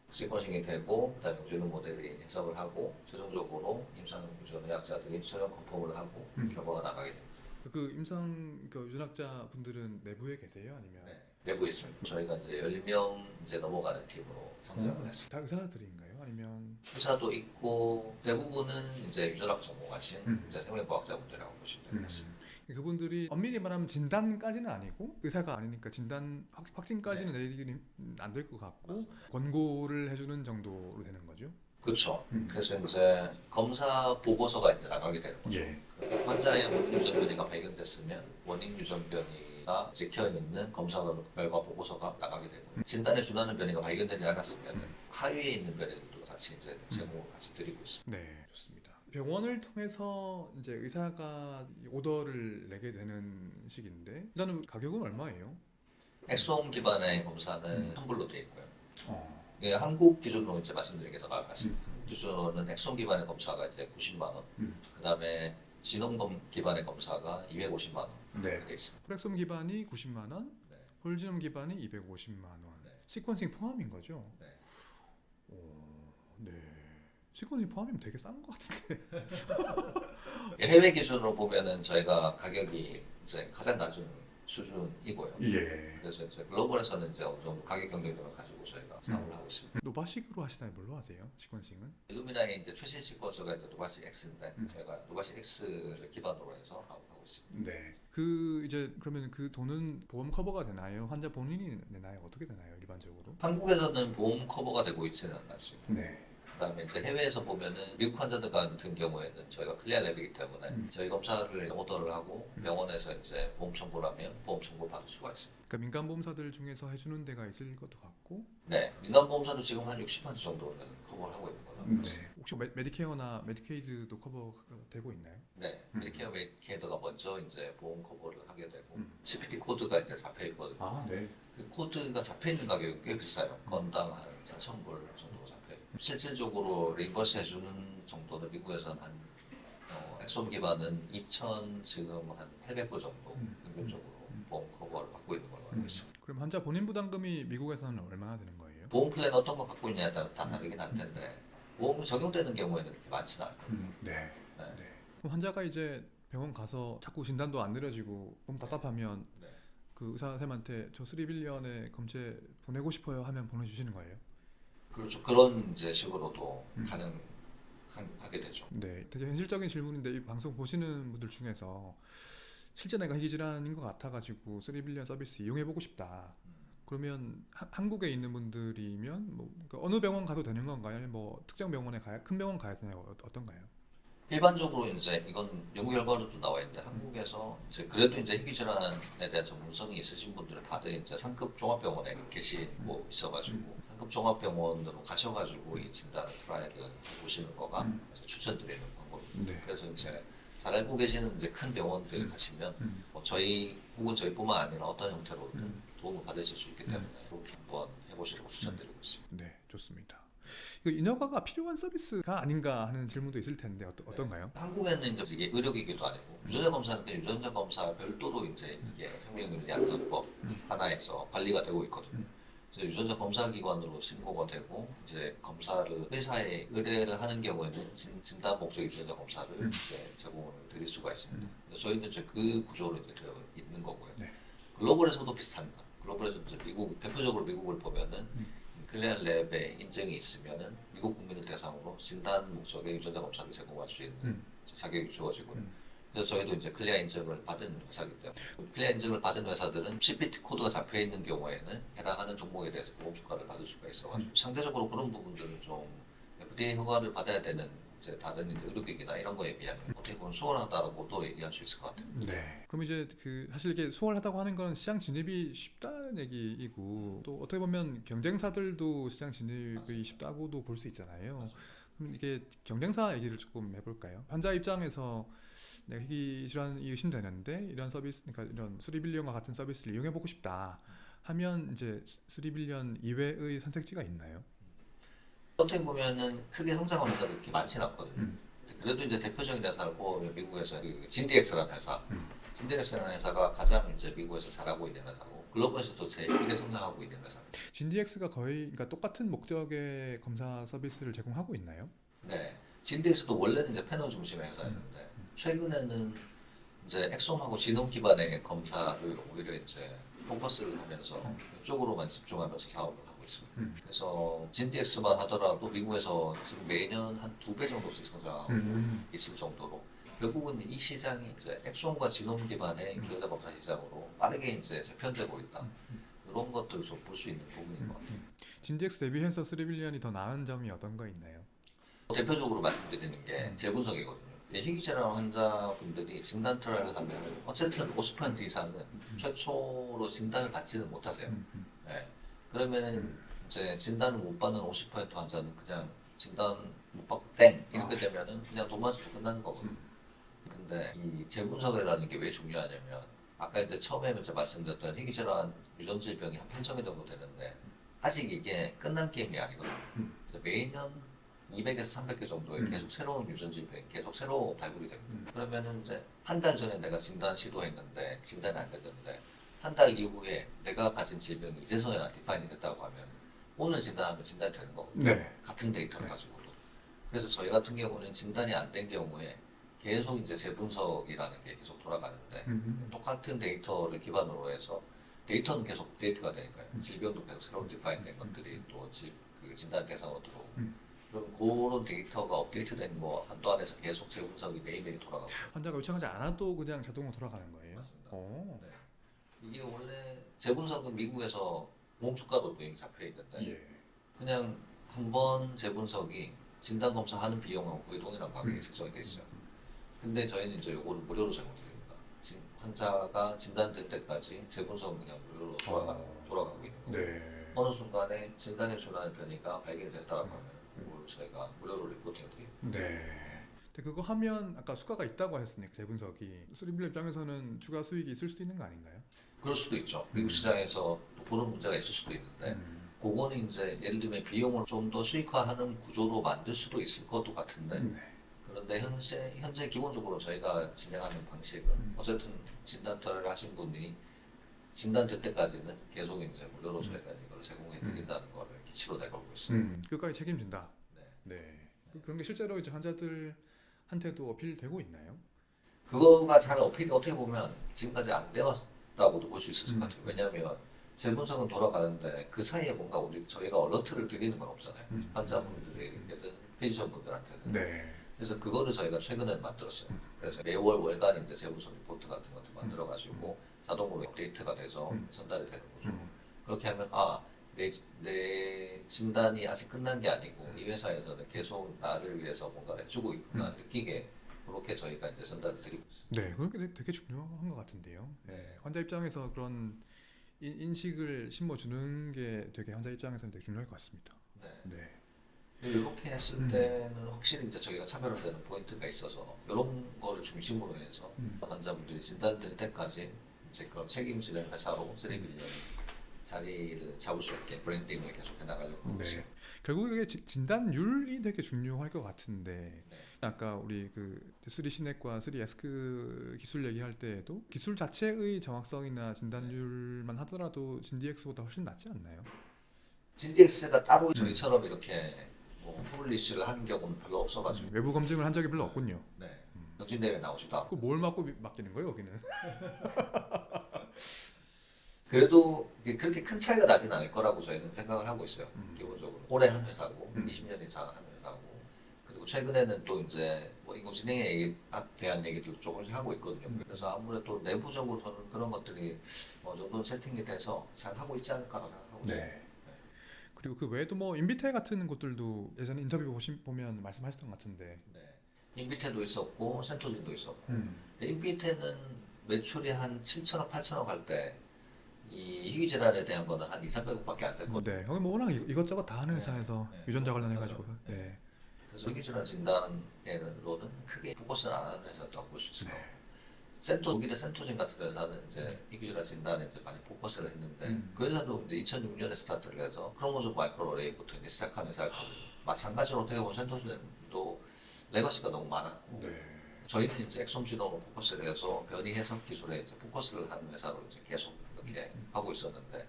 시퀀싱이 되고 그다음에 우주는 모델이 해석을 하고 최종적으로 임상 유전의학자들이 최종 컨펌을 하고 결과가 나가게 됩니다. 그 임상 유전학자 분들은 내부에 계세요? 아니면 내부에 있습니다. 저희가 이제 10명 이제 넘어가는 팀으로 성장을 했습니다. 다 의사들인가요? 아니면 의사도 있고 대부분은 이제 유전학 전공하신 이제 생명과학자분들이라고 보시면 될 것 같습니다. 그분들이 엄밀히 말하면 진단까지는 아니고 의사가 아니니까 진단 확진까지는 내리기는 안 될 것 같고 권고를 해주는 정도로 되는 거죠. 그렇죠. 그래서 이제 검사 보고서가 이제 나가게 되는 거죠. 예. 그 환자의 원인 유전 변이가 발견됐으면 원인 유전 변이가 찍혀 있는 검사 결과 보고서가 나가게 되고 진단에 준하는 변이가 발견되지 않았으면 하위에 있는 변이들도 같이 이제 제공을 같이 드리고 있습니다. 네, 좋습니다. 병원을 통해서 이제 의사가 오더를 내게 되는 식인데 일단은 가격은 얼마예요? 엑소홈 기반의 검사는 환불로 되어 있고요. 어. 예, 한국 기준으로 이제 말씀드리는 게 더 나을 것 같습니다. 한국 기준으로는 엑소홈 기반의 검사가 이제 90만 원, 그다음에 지놈 기반의 검사가 250만 원 네. 이렇게 되어 있습니다. 프렉솜 기반이 90만 원, 네. 홀지놈 기반이 250만 원. 네. 시퀀싱 포함인 거죠? 네. 오, 네. 시퀀싱 포함이면 되게 싼 것 같은데. 해외 기준으로 보면은 저희가 가격이 이제 가장 낮은 수준이고요. 예. 그래서 이제 글로벌에서는 이제 어느 정도 가격 경쟁력을 가지고 저희가 사업을 하고 있습니다. 노바식으로 하시나요? 뭘로 하세요? 시퀀싱은? 일루미나의 이제 최신 시퀀서가 이제 노바식 X인데 저희가 노바식 X를 기반으로 해서 하고 있습니다. 네. 그 이제 그러면 그 돈은 보험 커버가 되나요? 환자 본인이 내나요? 어떻게 되나요? 일반적으로? 한국에서는 보험 커버가 되고 있지는 않습니다. 네. 그다음에 이제 해외에서 보면은 미국 환자들 같은 경우에는 저희가 클리어 랩이기 때문에 저희 검사를 오더를 하고 병원에서 이제 보험 청구를 하면 보험 청구 받을 수가 있습니다. 그러니까 민간 보험사들 중에서 해주는 데가 있을 것도 같고. 네, 민간 보험사도 지금 한 60% 정도는 커버를 하고 있는 걸로 알고 있습니다. 혹시 메디케어나 메디케이드도 커버가 되고 있나요? 네, 메디케어 메디케이드가 먼저 이제 보험 커버를 하게 되고 CPT 코드가 이제 잡혀 있거든요. 아, 네. 그 코드가 잡혀 있는 가격이 꽤 비싸요. 건당 한 4,000불 정도 잡혀요. 실질적으로 리버스 해주는 정도는 미국에서는 한 엑솜 기반은 2,000 지금 한 800불 정도 평균적으로 보험 커버를 받고 있는 걸로 알고 있습니다. 그럼 환자 본인 부담금이 미국에서는 얼마나 되는 거예요? 보험 플랜 어떤 거 갖고 있냐에 따라서 다 다르긴 할 텐데 보험이 적용되는 경우에는 그렇게 많지는 않거든요. 네. 네. 네. 그럼 환자가 이제 병원 가서 자꾸 진단도 안 내려지고 너무 답답하면 네. 그 의사 선생님한테 저 3빌리언에 검체 보내고 싶어요 하면 보내주시는 거예요? 그렇죠. 그런 이제 식으로도 가능하게 되죠. 네, 되게 현실적인 질문인데 이 방송 보시는 분들 중에서 실제 내가 희귀질환인 것 같아가지고 3빌리언 서비스 이용해보고 싶다. 그러면 한국에 있는 분들이면 뭐 그러니까 어느 병원 가도 되는 건가요? 아니면 뭐 특정 병원에 큰 병원 가야 되나요? 어떤가요? 일반적으로 이제 이건 연구 결과로도 나와 있는데 한국에서 이제 그래도 이제 희귀질환에 대한 전문성이 있으신 분들은 다들 이제 상급 종합병원에 계시고 있어가지고 상급 종합병원으로 가셔가지고 이 진단 트라이를 보시는 거가 이제 추천드리는 방법입니다. 네. 그래서 이제 잘 알고 계시는 이제 큰 병원들 가시면 뭐 저희 혹은 저희뿐만 아니라 어떤 형태로든 도움을 받으실 수 있기 때문에 그렇게 한번 해보시라고 추천드리고 있습니다. 네, 좋습니다. 이거 인허가가 필요한 서비스가 아닌가 하는 질문도 있을 텐데 어떤가요? 한국에는 이제 이게 의료기기도 아니고 유전자 검사는 유전자 검사 별도로 이제 이게 생명의료약관법 산하에서 관리가 되고 있거든요. 그래서 유전자 검사 기관으로 신고가 되고 이제 검사를 회사에 의뢰를 하는 경우에는 진단 목적의 유전자 검사를 이제 제공을 드릴 수가 있습니다. 그래서 저희는 이제 그 구조로 이제 되어 있는 거고요. 네. 글로벌에서도 비슷합니다. 글로벌에서 이제 미국 대표적으로 미국을 보면은 클리어 랩의 인증이 있으면은 미국 국민을 대상으로 진단 목적의 유전자 검사를 제공할 수 있는 자격이 주어지고요. 그래서 저희도 이제 클리어 인증을 받은 회사이기 때문에 클리어 인증을 받은 회사들은 CPT 코드가 잡혀 있는 경우에는 해당하는 종목에 대해서 보험 주가를 받을 수가 있어가지고 상대적으로 그런 부분들은 좀 FDA 허가를 받아야 되는 이제 다른 이제 의료기기나 이런 거에 비하면 어떻게 보면 수월하다라고도 얘기할 수 있을 것 같아요. 네. 그럼 이제 그 사실 이게 수월하다고 하는 건 시장 진입이 쉽다는 얘기이고 또 어떻게 보면 경쟁사들도 시장 진입이 쉽다고도 볼 수 있잖아요. 그럼 이게 경쟁사 얘기를 조금 해볼까요? 환자 입장에서 내가 희귀 질환이 의심되는데 이런 서비스, 그러니까 이런 수리빌리언과 같은 서비스를 이용해보고 싶다 하면 이제 수리빌리언 이외의 선택지가 있나요? 어떻게 보면은 크게 성장한 회사도 그렇게 많지는 않거든요. 음. 그래도 이제 대표적인 회사를 꼽으면 미국에서 그 진디엑스라는 회사, 음. 진디엑스라는 회사가 가장 이제 미국에서 잘하고 있는 회사고 글로벌에서도 제일 크게 성장하고 있는 회사입니다. 진디엑스가 거의 그러니까 똑같은 목적의 검사 서비스를 제공하고 있나요? 네, 진디엑스도 원래는 이제 패널 중심의 회사였는데 최근에는 이제 엑솜하고 지놈 기반의 검사를 오히려 이제 포커스를 하면서 이쪽으로만 집중하면서 사업을 하고 있습니다. 음. 그래서 진디엑스만 하더라도 미국에서 지금 매년 한 2배 정도씩 성장하고 있을 정도로 결국은 이 시장이 이제 엑솜과 지놈 기반의 유전자 검사 시장으로 빠르게 이제 재편되고 있다. 이런 것들을 좀 볼 수 있는 부분인 것 같아요. 진디엑스 대비해서 스리빌리언이 더 나은 점이 어떤 거 있나요? 대표적으로 말씀드리는 게 재분석이거든요. 희귀질환 환자분들이 진단트라를 하면 어쨌든 50% 이상은 최초로 진단을 받지는 못하세요. 네. 그러면은 이제 진단을 못 받는 50% 환자는 그냥 진단 못 받고 땡 이렇게 되면은 그냥 돈만 주고 끝나는 거거든요. 근데 이 재분석이라는 게 왜 중요하냐면 아까 이제 처음에 이제 말씀드렸던 희귀질환 유전질병이 한 8,000개 정도 되는데 아직 이게 끝난 게임이 아니거든요. 그래서 매년 200에서 300개 정도의 계속 새로운 유전질병이 계속 새로 발굴이 됩니다. 그러면은 이제 한 달 전에 내가 진단 시도했는데 진단이 안 됐는데 한 달 이후에 내가 가진 질병이 이제서야 디파인이 됐다고 하면 오늘 진단하면 진단이 되는 거거든요. 네. 같은 데이터를 가지고도. 그래서 저희 같은 경우는 진단이 안 된 경우에 계속 이제 재분석이라는 게 계속 돌아가는데 똑같은 데이터를 기반으로 해서 데이터는 계속 업데이트가 되니까요. 질병도 계속 새로 디파인된 것들이 또 그 진단 대상으로 들어오고 그럼 그런 데이터가 업데이트된 거 한도 안에서 계속 재분석이 매일매일 돌아가고 환자가 요청하지 않아도 그냥 자동으로 돌아가는 거예요? 맞습니다. 오. 네. 이게 원래 재분석은 미국에서 보험수가로 이미 잡혀 있는데 예. 그냥 한 번 재분석이 진단 검사하는 비용하고 거의 동일한 가격이 책정이 돼 있어요. 근데 저희는 이제 이거를 무료로 제공드립니다. 환자가 진단될 때까지 재분석은 그냥 무료로 돌아가고 있는 거예요. 네. 어느 순간에 진단에 준하는 변이가 발견됐다고 하면 그걸 저희가 무료로 리포팅 드립니다. 네. 근데 그거 하면 아까 수가가 있다고 하셨으니까 재분석이 스리빌리언 입장에서는 추가 수익이 있을 수도 있는 거 아닌가요? 그럴 수도 있죠. 미국 시장에서 또 그런 문제가 있을 수도 있는데 그거는 이제 예를 들면 비용을 좀 더 수익화하는 구조로 만들 수도 있을 것도 같은데 네. 그런데 현재 기본적으로 저희가 진행하는 방식은 어쨌든 진단터를 하신 분이 진단될 때까지는 계속 이제 무료로 저희가 이걸 제공해 드린다는 거를 기치로 내걸고 있습니다. 그까지 책임진다. 네. 네. 그런 게 실제로 이제 환자들한테도 어필되고 있나요? 그거가 잘 어필이 어떻게 보면 지금까지 안 되었다고도 볼 수 있을 것 같아요. 왜냐하면 재분석은 돌아가는데 그 사이에 뭔가 저희가 얼러트를 드리는 건 없잖아요. 환자분들에게든 피지션분들한테는. 네. 그래서 그거를 저희가 최근에 만들었어요. 그래서 매월 월간 이제 재분석 리포트 같은 것도 만들어가지고 자동으로 업데이트가 돼서 전달이 되는 거죠. 그렇게 하면 내 진단이 아직 끝난 게 아니고 이 회사에서는 계속 나를 위해서 뭔가를 해주고 있구나 느끼게 그렇게 저희가 이제 전달을 드리고 있습니다. 네, 그게 되게 중요한 것 같은데요. 네. 환자 입장에서 그런 인식을 심어주는 게 되게 환자 입장에서는 되게 중요할 것 같습니다. 네. 네. 이렇게 했을 때는 확실히 이제 저희가 차별화되는 포인트가 있어서 이런 거를 중심으로 해서 환자분들이 진단될 때까지 이제 그런 책임지는 회사로 스리빌리언 자리를 잡을 수 있게 브랜딩을 계속해 나가려고 하고 있어요. 네. 결국 이게 진단율이 되게 중요할 것 같은데 네. 아까 우리 그 3시넷과 3에스크 기술 얘기할 때에도 기술 자체의 정확성이나 진단율만 하더라도 진디엑스보다 훨씬 낫지 않나요? 진디엑스가 따로 저희처럼 이렇게 뭐 푸블리시를 하는 경우는 별로 없어가지고 외부 검증을 한 적이 별로 없군요. 네. 경진대회 나오지도 않고 뭘 맞고 맡기는 거예요, 여기는? 그래도 그렇게 큰 차이가 나진 않을 거라고 저희는 생각을 하고 있어요. 기본적으로 오래 한 회사고 20년 이상 한 회사고 그리고 최근에는 또 이제 뭐 인공지능에 대한 얘기도 조금 하고 있거든요. 그래서 아무래도 내부적으로는 그런 것들이 어느 정도 세팅이 돼서 잘 하고 있지 않을까라고 생각하고 있어요. 네. 그리고 그 외에도 뭐 인비테 같은 곳들도 예전에 인터뷰 보면 말씀하셨던 것 같은데. 네. 인비테도 있었고 센토진도 있었고 근데 인비테는 매출이 한 7천억, 8천억 할 때 이 희귀질환에 대한 거는 한 2, 300억밖에 안 됐거든요. 네, 여기 뭐 워낙 이것저것 다 하는 네. 회사에서 네. 유전자 관련해가지고. 네. 네. 그래서 희귀질환 진단으로는 크게 포커스를 안 하는 회사였다고 볼 수 있을 거예요. 독일의 센토진 같은 회사는 이제 희귀질환 진단에 이제 많이 포커스를 했는데 그 회사도 이제 2006년에 스타트를 해서 크로모좀 마이크로레이부터 이제 시작한 회사였거든요. 마찬가지로 어떻게 보면 센토진도 레거시가 너무 많았고 저희는 이제 엑솜 지nom으로 포커스를 해서 변이 해석 기술에 이제 포커스를 하는 회사로 이제 계속 이렇게 하고 있었는데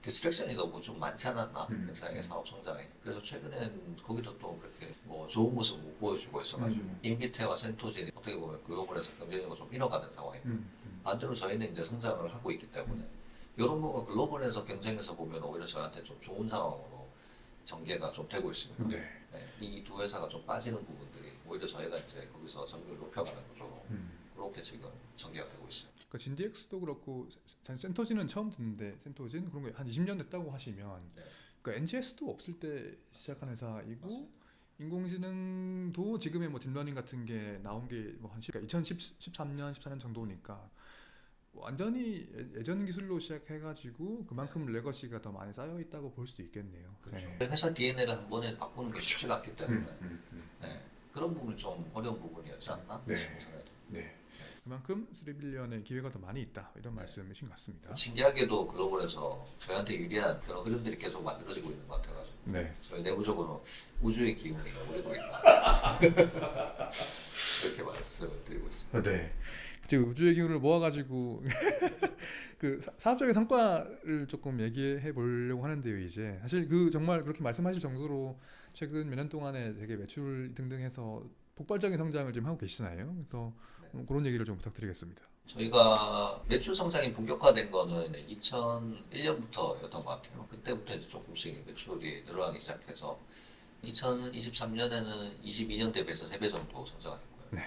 디스트랙션이 너무 좀 많지 않았나 회사의 사업 성장에. 그래서 최근엔 거기도 또 그렇게 뭐 좋은 모습 못 보여주고 있어가지고 인비테와 센토진이 어떻게 보면 글로벌에서 경쟁력을 좀 잃어가는 상황이고 반대로 저희는 이제 성장을 하고 있기 때문에 이런 부분 글로벌에서 경쟁에서 보면 오히려 저한테 좀 좋은 상황으로 전개가 좀 되고 있습니다. 네, 이 두 회사가 좀 빠지는 부분들이 오히려 저희가 이제 거기서 점유율 높여가는 구조로 그렇게 지금 전개가 되고 있어요. 그러니까 진디엑스도 그렇고 센토진은 처음 듣는데 센토진 그런 거 한 20년 됐다고 하시면 그러니까 NGS도 없을 때 시작한 회사이고 맞습니다. 인공지능도 지금의 뭐 딥러닝 같은 게 나온 게뭐한 2013년 14년 정도니까 완전히 예전 기술로 시작해가지고 그만큼 레거시가 더 많이 쌓여 있다고 볼 수도 있겠네요. 그렇죠. 네. 회사 DNA를 한 번에 바꾸는 게 쉽지가 않기 때문에 네, 그런 부분이 좀 어려운 부분이었지 않나 네. 싶은 생각이 듭니다. 네. 그만큼 3빌리언의 기회가 더 많이 있다 이런 말씀이신 것 같습니다. 신기하게도 글로벌에서 저희한테 유리한 그런 흐름들이 계속 만들어지고 있는 것 같아가지고 네. 저희 내부적으로 우주의 기운이 오르고 있다 그렇게 말씀을 드리고 있습니다. 네. 지금 우주의 기운을 모아가지고 그 사업적인 성과를 조금 얘기해 보려고 하는데요. 이제 사실 그 정말 그렇게 말씀하실 정도로 최근 몇 년 동안에 되게 매출 등등해서 폭발적인 성장을 지금 하고 계시나요? 그래서 그런 얘기를 좀 부탁드리겠습니다. 저희가 매출 성장이 본격화된 거는 2001년부터였던 것 같아요. 그때부터 이제 조금씩 매출이 늘어나기 시작해서 2023년에는 22년 대비해서 3배 정도 성장을 했고요. 네.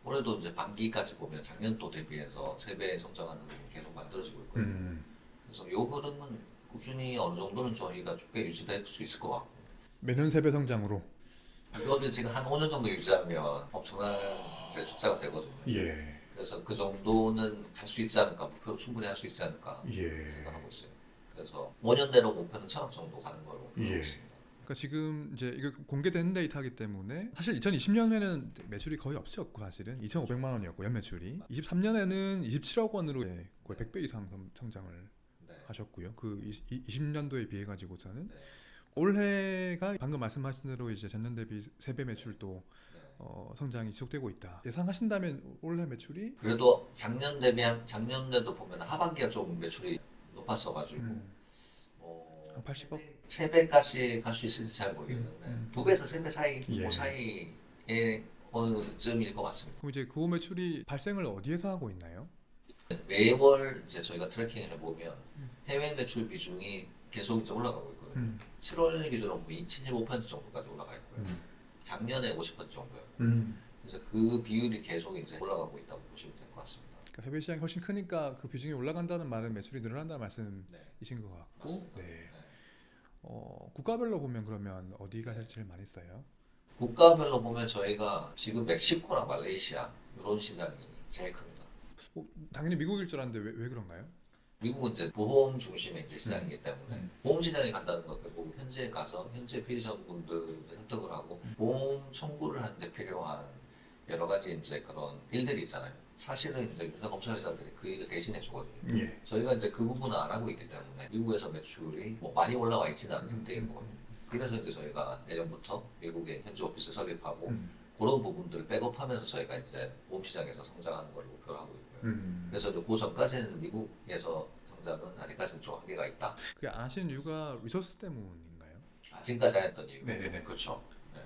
올해도 이제 반기까지 보면 작년도 대비해서 3배 성장하는 흐름이 계속 만들어지고 있거든요. 그래서 이 흐름은 꾸준히 어느 정도는 저희가 꽤 유지될 수 있을 것 같고 매년 3배 성장으로. 이거를 지금 한 5년 정도 유지하면 엄청난 제 숫자가 되거든요. 예. 그래서 그 정도는 갈 수 있지 않을까, 목표로 충분히 할 수 있지 않을까 예. 생각하고 있어요. 그래서 5년 내로 목표는 1,000억 정도 가는 걸로 보고 예. 있습니다. 그러니까 지금 이제 이거 공개된 데이터이기 때문에 사실 2020년에는 매출이 거의 없었고 사실은 2,500만 원이었고 연매출이 23년에는 27억 원으로 거의 100배 이상 성장을 네. 하셨고요. 그 20년도에 비해 가지고서는 네. 올해가 방금 말씀하신 대로 이제 전년 대비 3배 매출도 네. 성장이 지속되고 있다. 예상하신다면 올해 매출이 그래도 작년 대비한 작년에도 보면 하반기가 좀 매출이 높았어가지고 한 80억? 3배까지 갈 수 있을지 잘 모르겠는데 2배에서 3배 사이 예. 그 사이에 어느 쯤일 것 같습니다. 그럼 이제 그 매출이 발생을 어디에서 하고 있나요? 매월 이제 저희가 트래킹을 해보면 해외 매출 비중이 계속 이제 올라가고 있거든요. 7월 기준으로 보면 75% 정도까지 올라가 있고요. 작년에 50% 정도예요. 그래서 그 비율이 계속 이제 올라가고 있다고 보시면 될 것 같습니다. 그러니까 해외 시장이 훨씬 크니까 그 비중이 올라간다는 말은 매출이 늘어난다는 말씀이신 것 같고, 맞습니다. 네. 국가별로 보면 그러면 어디가 제일 많이 써요? 국가별로 보면 저희가 지금 멕시코나 말레이시아 이런 시장이 제일 큽니다. 당연히 미국일 줄 알았는데 왜 그런가요? 미국은 이제 보험 중심의 이제 시장이기 때문에 보험 시장에 간다는 건 결국 현지에 가서 현지 피의자분들 이제 선택을 하고 보험 청구를 하는데 필요한 여러 가지 이제 그런 일들이 있잖아요. 사실은 이제 유사 검찰회사들이 그 일을 대신해 주거든요. 예. 저희가 이제 그 부분을 안 하고 있기 때문에 미국에서 매출이 뭐 많이 올라와 있지는 않은 상태인 거거든요. 그래서 이제 저희가 내년부터 미국에 현지 오피스 설립하고 그런 부분들을 백업하면서 저희가 이제 보험 시장에서 성장하는 걸 목표로 하고 있고요. 그래서 이제 그 전까지는 미국에서 성장은 아직까지는 좀 한계가 있다. 그게 안 하시는 이유가 리소스 때문인가요? 지금까지 안 했던 이유. 네네네. 그렇죠. 네.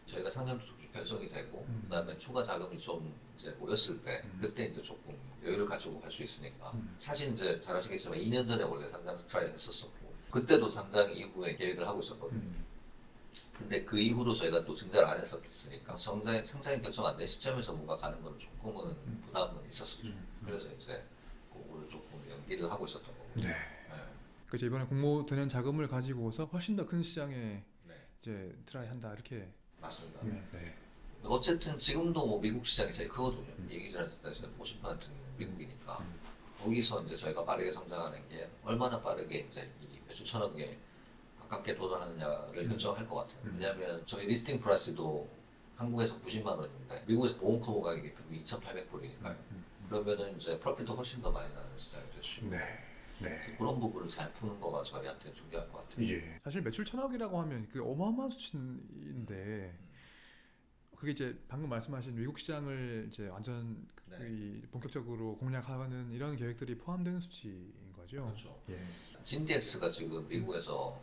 저희가 상장 결정이 되고 그다음에 추가 자금이 좀 이제 모였을 때 그때 이제 조금 여유를 가지고 갈 수 있으니까 사실 이제 잘 아시겠지만 2년 전에 원래 상장 스트라이크 했었었고 그때도 상장 이후에 계획을 하고 있었거든요. 근데 그 이후로 저희가 또 증자를 안 했었으니까 상장이 결정 안 된 시점에서 뭔가 가는 건 조금은 부담은 있었었죠. 그래서 이제 그거를 조금 연기를 하고 있었던 거고. 네. 그래서 이번에 공모되는 자금을 가지고서 훨씬 더 큰 시장에 이제 트라이 한다 이렇게. 맞습니다. 네. 어쨌든 지금도 뭐 미국 시장이 제일 크거든요. 얘기자는 시장에서 50%는 미국이니까 거기서 이제 저희가 빠르게 성장하는 게 얼마나 빠르게 이제 이 매출 1,000억에 가깝게 도달하느냐를 결정할 것 같아요. 왜냐하면 저희 리스팅 프라이스도 한국에서 90만 원인데 미국에서 보험 커버 가격이 평균 2,800불이니까요. 그러면은 이제 프로핏도 훨씬 더 많이 나는 시장이 될 수 있고 네. 그래서 그런 부분을 잘 푸는 거가 저희한테 중요할 것 같아요. 예. 사실 매출 1,000억이라고 하면 그 어마어마한 수치인데 그게 이제 방금 말씀하신 미국 시장을 이제 완전 네. 이 본격적으로 공략하는 이런 계획들이 포함되는 수치인 거죠. 그렇죠. 예. 진디엑스가 지금 미국에서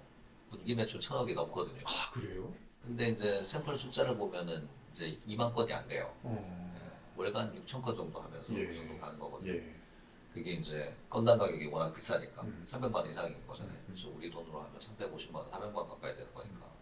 분기 매출 1,000억이 넘거든요. 아 그래요? 근데 이제 샘플 숫자를 보면은 이제 2만 건이 안 돼요. 어. 예, 월간 6천 건 정도 하면서 예. 그 정도 가는 거거든요. 예. 그게 이제 건당 가격이 워낙 비싸니까 300만 이상인 거잖아요. 음. 그래서 우리 돈으로 하면 350만 원, 400만 원 가까이 되는 거니까.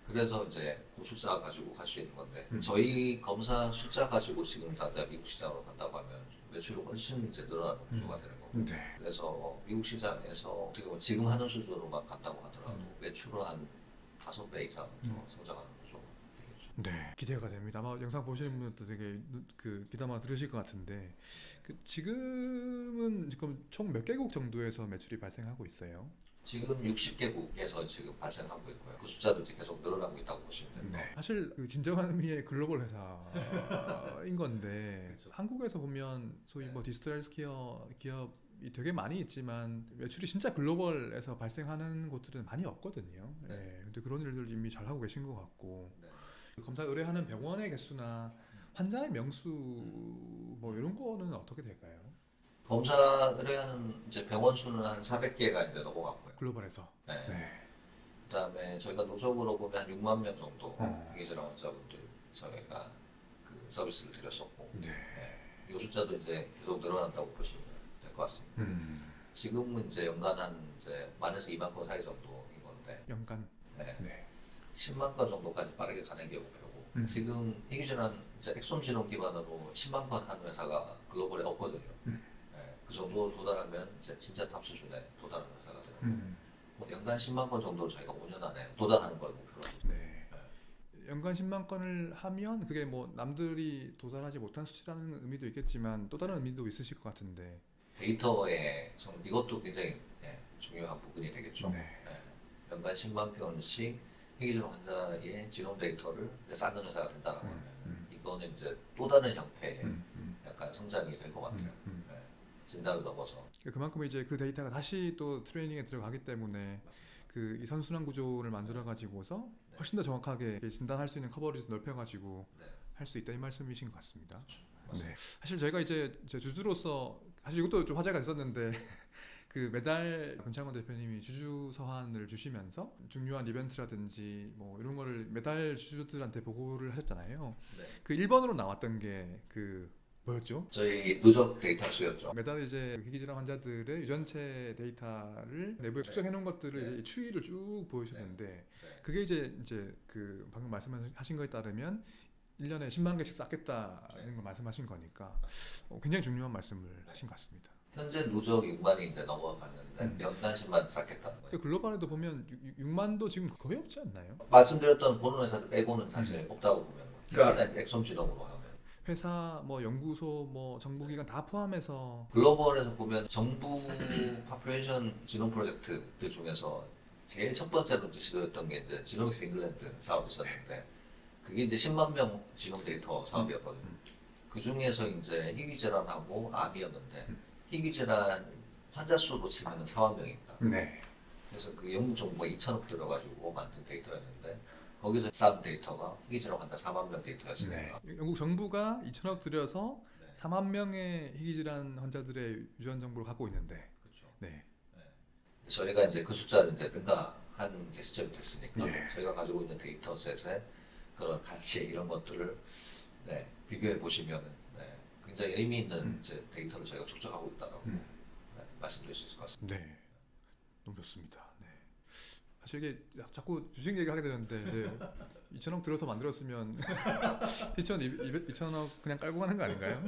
그래서 이제 그 숫자 가지고 갈 수 있는 건데 저희 검사 숫자 가지고 지금 다들 미국 시장으로 간다고 하면 매출이 훨씬 이제 늘어나는 구조가 되는 거고. 네. 그래서 미국 시장에서 어떻게 보면 지금 하는 수준으로만 간다고 하더라도 매출은 한 5배 이상 더 성장하는 구조가 되겠죠. 네, 기대가 됩니다. 아마 영상 보시는 분들도 되게 그 귀담아 들으실 것 같은데 그 지금은 지금 총 몇 개국 정도에서 매출이 발생하고 있어요? 지금 60개국에서 지금 발생하고 있고요. 그 숫자도 이제 계속 늘어나고 있다고 보시면 됩니다. 네. 사실 그 진정한 의미의 글로벌 회사인 건데 그렇죠. 한국에서 보면 소위 네. 뭐 디지털 헬스케어 기업이 되게 많이 있지만 매출이 진짜 글로벌에서 발생하는 곳들은 많이 없거든요. 네. 네. 근데 그런 일들 이미 잘 하고 계신 것 같고 네. 검사 의뢰하는 병원의 개수나 환자의 명수 뭐 이런 거는 어떻게 될까요? 검사 의뢰하는 이제 병원 수는 한 400개가 이제 넘어갔고요. 글로벌에서. 네. 네. 그다음에 저희가 누적으로 보면 한 6만 명 정도 어. 이계절 환자분들 저희가 그 서비스를 드렸었고 네. 이 숫자도 이제 계속 늘어난다고 보시면 될 것 같습니다. 지금은 이제 연간 한 이제 만에서 2만 건 사이 정도인 건데 연간. 네. 네. 10만 건 정도까지 빠르게 가는 게 목표고 지금 희귀질환 이제 엑솜 지놈 기반으로 10만 건 하는 회사가 글로벌에 없거든요. 그 정도 도달하면 이제 진짜 탑 수준에 도달하는 회사가 되는 거예요. 뭐 연간 10만 건 정도 저희가 5년 안에 도달하는 걸 목표로 합니다. 네. 연간 10만 건을 하면 그게 뭐 남들이 도달하지 못한 수치라는 의미도 있겠지만 또 다른 의미도 있으실 것 같은데. 데이터의 이것도 굉장히 중요한 부분이 되겠죠. 네. 연간 10만 편씩 희귀질환 환자의 지놈 데이터를 이제 쌓는 회사가 된다고 하면 이거는 이제 또 다른 형태의 약간 성장이 될 것 같아요. 진단을 넘어서. 그만큼 이제 그 데이터가 다시 또 트레이닝에 들어가기 때문에 그 이 선순환 구조를 만들어 가지고서 훨씬 더 정확하게 진단할 수 있는 커버리지 넓혀 가지고 네. 할 수 있다 이 말씀이신 것 같습니다. 맞습니다. 네. 사실 저희가 이제 주주로서 사실 이것도 좀 화제가 있었는데 그 매달 권창원 대표님이 주주 서한을 주시면서 중요한 이벤트라든지 뭐 이런 거를 매달 주주들한테 보고를 하셨잖아요. 네. 그 1번으로 나왔던 게 그 뭐였죠? 저희 누적 데이터 수였죠. 매달 이제 희귀질환 환자들의 유전체 데이터를 내부에 축적해 놓은 것들을 네. 이제 추이를 쭉 보여주셨는데 네. 그게 이제 그 방금 말씀하신 거에 따르면 1년에 10만 개씩 쌓겠다는 걸 말씀하신 거니까 굉장히 중요한 말씀을 하신 것 같습니다. 현재 누적 6만이 이제 넘어갔는데 연간 10만 쌓겠다는 거예요. 그 글로벌에도 보면 6만도 지금 거의 없지 않나요? 말씀드렸던 보는 회사들 빼고는 사실 없다고 보면 특히나 이제 엑솜 지nom으로 하면 회사, 뭐 연구소, 뭐 정부기관 다 포함해서 글로벌에서 보면 정부 파퓰레이션 지놈 프로젝트들 중에서 제일 첫 번째로 이제 시도했던 게 이제 지노믹스 잉글랜드 사업이 있었는데 그게 이제 10만 명 지놈 데이터 사업이었거든요. 그 중에서 이제 희귀질환하고 암이었는데 희귀질환 환자 수로 치면 4만 명입니다. 네. 그래서 그 영국 정부가 2천억 들어가지고 만든 데이터였는데 거기서 쌓은 데이터가 희귀질환 환자 4만 명 데이터였습니다. 네. 영국 정부가 2천억 들여서 네. 4만 명의 희귀질환 환자들의 유전 정보를 갖고 있는데 그렇죠. 네. 저희가 이제 그 숫자를 이제 능가한 이제 시점이 됐으니까 예. 저희가 가지고 있는 데이터셋의 그런 가치 이런 것들을 비교해 보시면은 굉장히 의미 있는 이제 데이터를 저희가 축적하고 있다라고 말씀드릴 수 있을 것 같습니다. 네. 너무 좋습니다. 네. 사실 이게 자꾸 주식 얘기하게 되는데 2천억 들어서 만들었으면 2천억 그냥 깔고 가는 거 아닌가요?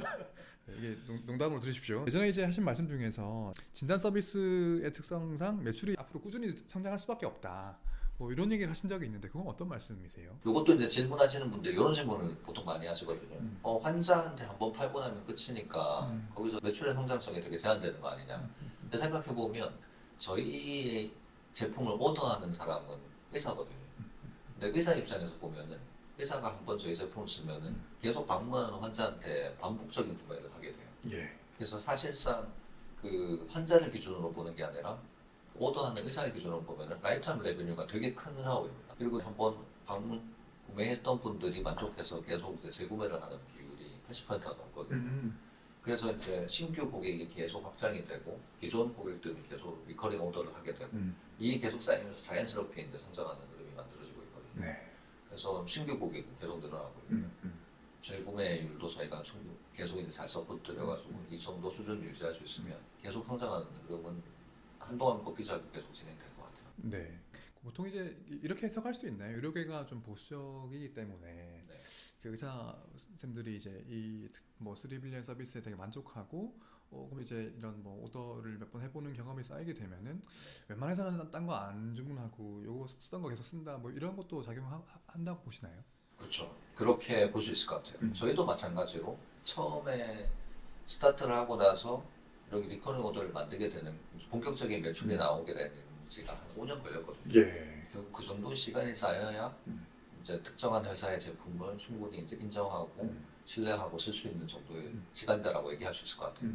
네, 이게 농담으로 들으십시오. 예전에 이제 하신 말씀 중에서 진단 서비스의 특성상 매출이 앞으로 꾸준히 성장할 수밖에 없다. 뭐 이런 얘기를 하신 적이 있는데 그건 어떤 말씀이세요? 이것도 이제 질문하시는 분들이 이런 질문을 보통 많이 하시거든요. 환자한테 한번 팔고 나면 끝이니까 거기서 매출의 성장성이 되게 제한되는 거 아니냐. 근데 생각해 보면 저희 제품을 오더하는 사람은 의사거든요. 근데 의사 입장에서 보면은 의사가 한 번 저희 제품을 쓰면은 계속 방문하는 환자한테 반복적인 구매를 하게 돼요. 예. 그래서 사실상 그 환자를 기준으로 보는 게 아니라 오더하는 의사를 기준으로 보면은 라이프타임 레베뉴가 되게 큰 사업입니다. 그리고 한번 방문 구매했던 분들이 만족해서 계속 이제 재구매를 하는 비율이 80%가 넘거든요. 그래서 이제 신규 고객이 계속 확장이 되고 기존 고객들은 계속 리커링 오더를 하게 되고 이게 계속 쌓이면서 자연스럽게 이제 성장하는 흐름이 만들어지고 있거든요. 네. 그래서 신규 고객이 계속 늘어나고 있고요. 재구매율도 저희가 계속 이제 잘 서포트 드려가지고 이 정도 수준을 유지할 수 있으면 계속 성장하는 흐름은 한동안 꺾이지 않고 계속 진행될 것 같아요. 네. 보통 이제 이렇게 해석할 수 있나요? 의료계가 좀 보수적이기 때문에 네. 그 의사 선생님들이 이제 이뭐 3빌리언 서비스에 되게 만족하고 그럼 이제 이런 뭐 오더를 몇 번 해보는 경험이 쌓이게 되면은 웬만해서는 딴 거 안 주문하고 요거 쓰던 거 계속 쓴다 뭐 이런 것도 작용한다고 보시나요? 그렇죠. 그렇게 볼 수 있을 것 같아요. 저희도 마찬가지로 처음에 스타트를 하고 나서 여기 리커링 오더를 만들게 되는 본격적인 매출이 나오게 되는 지가 한 5년 걸렸거든요. 예. 결국 그 정도 시간이 쌓여야 이제 특정한 회사의 제품을 충분히 이제 인정하고 신뢰하고 쓸 수 있는 정도의 시간이다라고 얘기할 수 있을 것 같아요.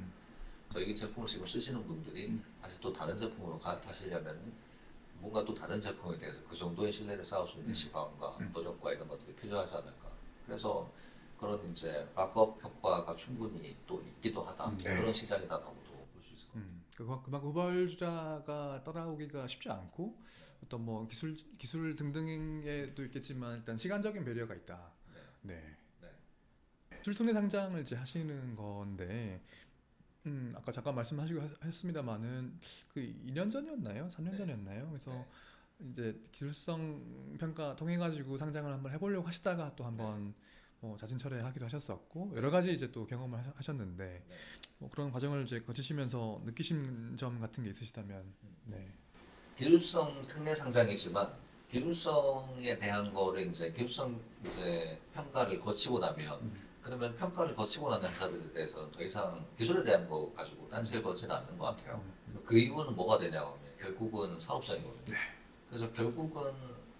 저희 제품을 지금 쓰시는 분들이 다시 또 다른 제품으로 갈아타시려면 뭔가 또 다른 제품에 대해서 그 정도의 신뢰를 쌓을 수 있는 시간과 노력과 이런 것들이 필요하지 않을까. 그래서 그런 이제 락업 효과가 충분히 또 있기도 하다. 네. 그런 시장이다라고도 볼 수 있을 것 같아요. 그만큼 후발주자가 따라오기가 쉽지 않고 어떤 뭐 기술 등등에도 있겠지만 일단 시간적인 배려가 있다. 네. 네. 출통내 상장을 이제 하시는 건데 아까 잠깐 말씀하시고 하셨습니다만은 그 2년 전이었나요? 3년 네. 전이었나요? 그래서 네. 이제 기술성 평가 통해 가지고 상장을 한번 해보려고 하시다가 또 한번 자진 철회하기도 하셨었고 여러 가지 이제 또 경험을 하셨는데 네. 그런 과정을 이제 거치시면서 느끼신 점 같은 게 있으시다면 네. 기술성 특례 상장이지만 기술성에 대한 거를 이제 기술성 이제 평가를 거치고 나면 그러면 평가를 거치고 난 회사들에 대해서는 더 이상 기술에 대한 거 가지고 단체를 걸지는 않는 것 같아요. 그 이유는 뭐가 되냐면 결국은 사업성이거든요. 그래서 결국은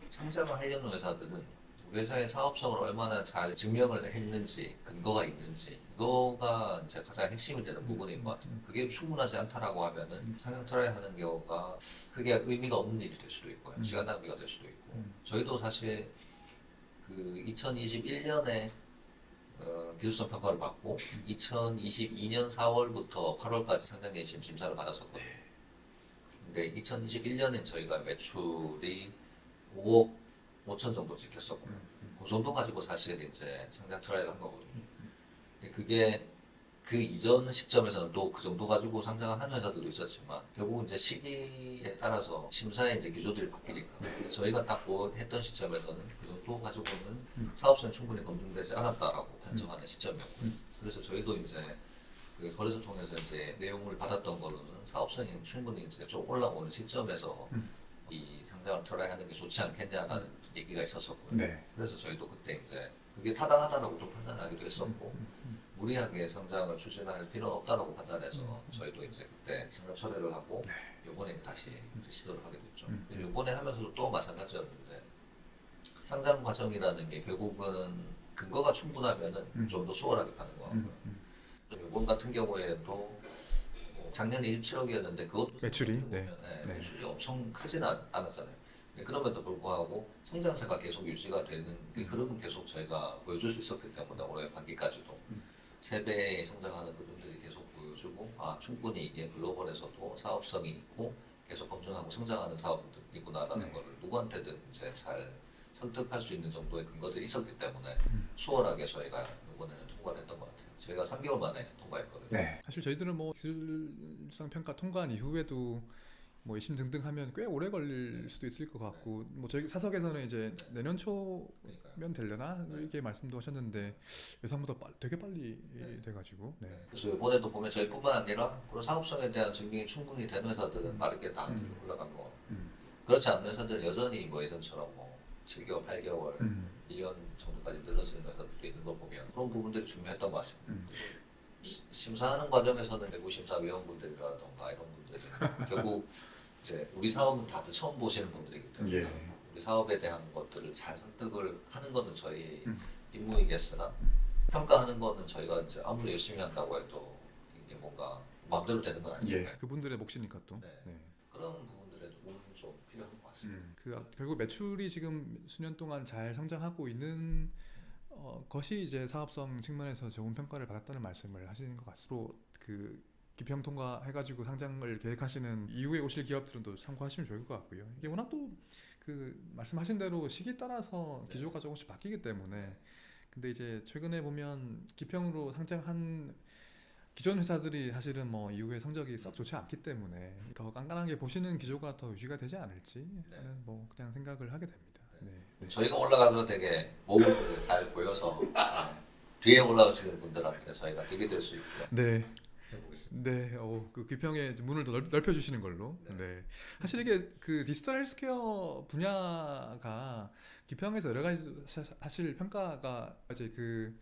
상장을 하려는 회사들은 우리 회사의 사업성을 얼마나 잘 증명을 했는지 근거가 있는지 이거가 이제 가장 핵심이 되는 부분인 것 같아요. 그게 충분하지 않다라고 하면은 상장 철회하는 경우가 크게 의미가 없는 일이 될 수도 있고요. 시간 낭비가 될 수도 있고 저희도 사실 그 2021년에 기술성 평가를 받고 2022년 4월부터 8월까지 상장 예심 심사를 받았었거든요. 근데 2021년엔 저희가 매출이 5억 5천 정도 찍혔었고 그 정도 가지고 사실 이제 상장 트라이를 한 거거든요. 근데 그게 그 이전 시점에서는 또 그 정도 가지고 상장을 한 회사들도 있었지만 결국 이제 시기에 따라서 심사의 이제 기조들이 바뀌니까 근데 저희가 딱 했던 시점에서는 그 정도 가지고는 사업성이 충분히 검증되지 않았다라고 판정하는 시점이었고 그래서 저희도 이제 그 거래소 통해서 이제 내용을 받았던 걸로는 사업성이 충분히 이제 좀 올라오는 시점에서 이 상장을 트라이하는 게 좋지 않겠냐라는 얘기가 있었었고요. 네. 그래서 저희도 그때 이제 그게 타당하다라고도 판단하기도 했었고 무리하게 상장을 추진할 필요는 없다라고 판단해서 저희도 이제 그때 상장 철회를 하고 이번에 다시 이제 시도를 하게 됐죠. 이번에 하면서도 또 마찬가지였는데 상장 과정이라는 게 결국은 근거가 충분하면은 좀 더 수월하게 가는 것 같고요. 이번 같은 경우에도 작년에 27억이었는데 그것도 매출이? 보면, 네. 매출이 엄청 크지는 않았잖아요. 근데 그럼에도 불구하고 성장세가 계속 유지가 되는 그 흐름은 계속 저희가 보여줄 수 있었기 때문에 올해 반기까지도 3배의 성장하는 흐름들이 계속 보여주고 충분히 이게 글로벌에서도 사업성이 있고 계속 검증하고 성장하는 사업들이구나라는 거를 누구한테든 이제 잘 설득할 수 있는 정도의 근거들이 있었기 때문에 수월하게 저희가 이번에는 통과를 했던 것 같아요. 저희가 3개월 만에 통과했거든요. 네. 사실 저희들은 뭐 기술성 평가 통과한 이후에도 뭐 예심 등등 하면 꽤 오래 걸릴 수도 있을 것 같고 뭐 저희 사석에서는 이제 내년 초면 되려나 이렇게 말씀도 하셨는데 예상보다 되게 빨리 돼가지고 네. 그래서 이번에도 보면 저희뿐만 아니라 그런 사업성에 대한 증명이 충분히 되는 회사들은 빠르게 다 올라간 거 같고 그렇지 않은 회사들은 여전히 뭐 예전처럼 뭐 7개월, 8개월, 1년 정도까지 늘어지는 회사들도 있는 거 보면 그런 부분들이 중요했던 것 같습니다. 심사하는 과정에서는 내부 심사위원분들이라던가 이런 분들이 결국 이제 우리 사업은 다들 처음 보시는 분들이기 때문에 예. 우리 사업에 대한 것들을 잘 설득을 하는 거는 저희 음. 임무이겠으나 평가하는 거는 저희가 이제 아무리 열심히 한다고 해도 이게 뭔가 마음대로 되는 건 아니니까요. 예. 그분들의 몫이니까 또. 네. 네. 그런 부분들에 조금 좀 필요한 것 같습니다. 결국 매출이 지금 수년 동안 잘 성장하고 있는 것이 이제 사업성 측면에서 좋은 평가를 받았다는 말씀을 하시는 것 같습니다. 그 기평 통과해가지고 상장을 계획하시는 이후에 오실 기업들은 또 참고하시면 좋을 것 같고요. 이게 워낙 또 그 말씀하신 대로 시기에 따라서 기조가 조금씩 바뀌기 때문에 근데 이제 최근에 보면 기평으로 상장한 기존 회사들이 사실은 뭐 이후에 성적이 썩 좋지 않기 때문에 더 깐깐하게 보시는 기조가 더 유지가 되지 않을지 하는 뭐 그냥 생각을 하게 됩니다. 네. 저희가 올라가서 되게 모습을 잘 보여서 뒤에 올라오시는 분들한테 저희가 득이 될 수 있고요. 네. 해보겠습니다. 네, 그 기평의 문을 더 넓혀주시는 걸로. 네. 사실 이게 그 디지털 헬스케어 분야가 기평에서 여러 가지 사실 평가가 이제 그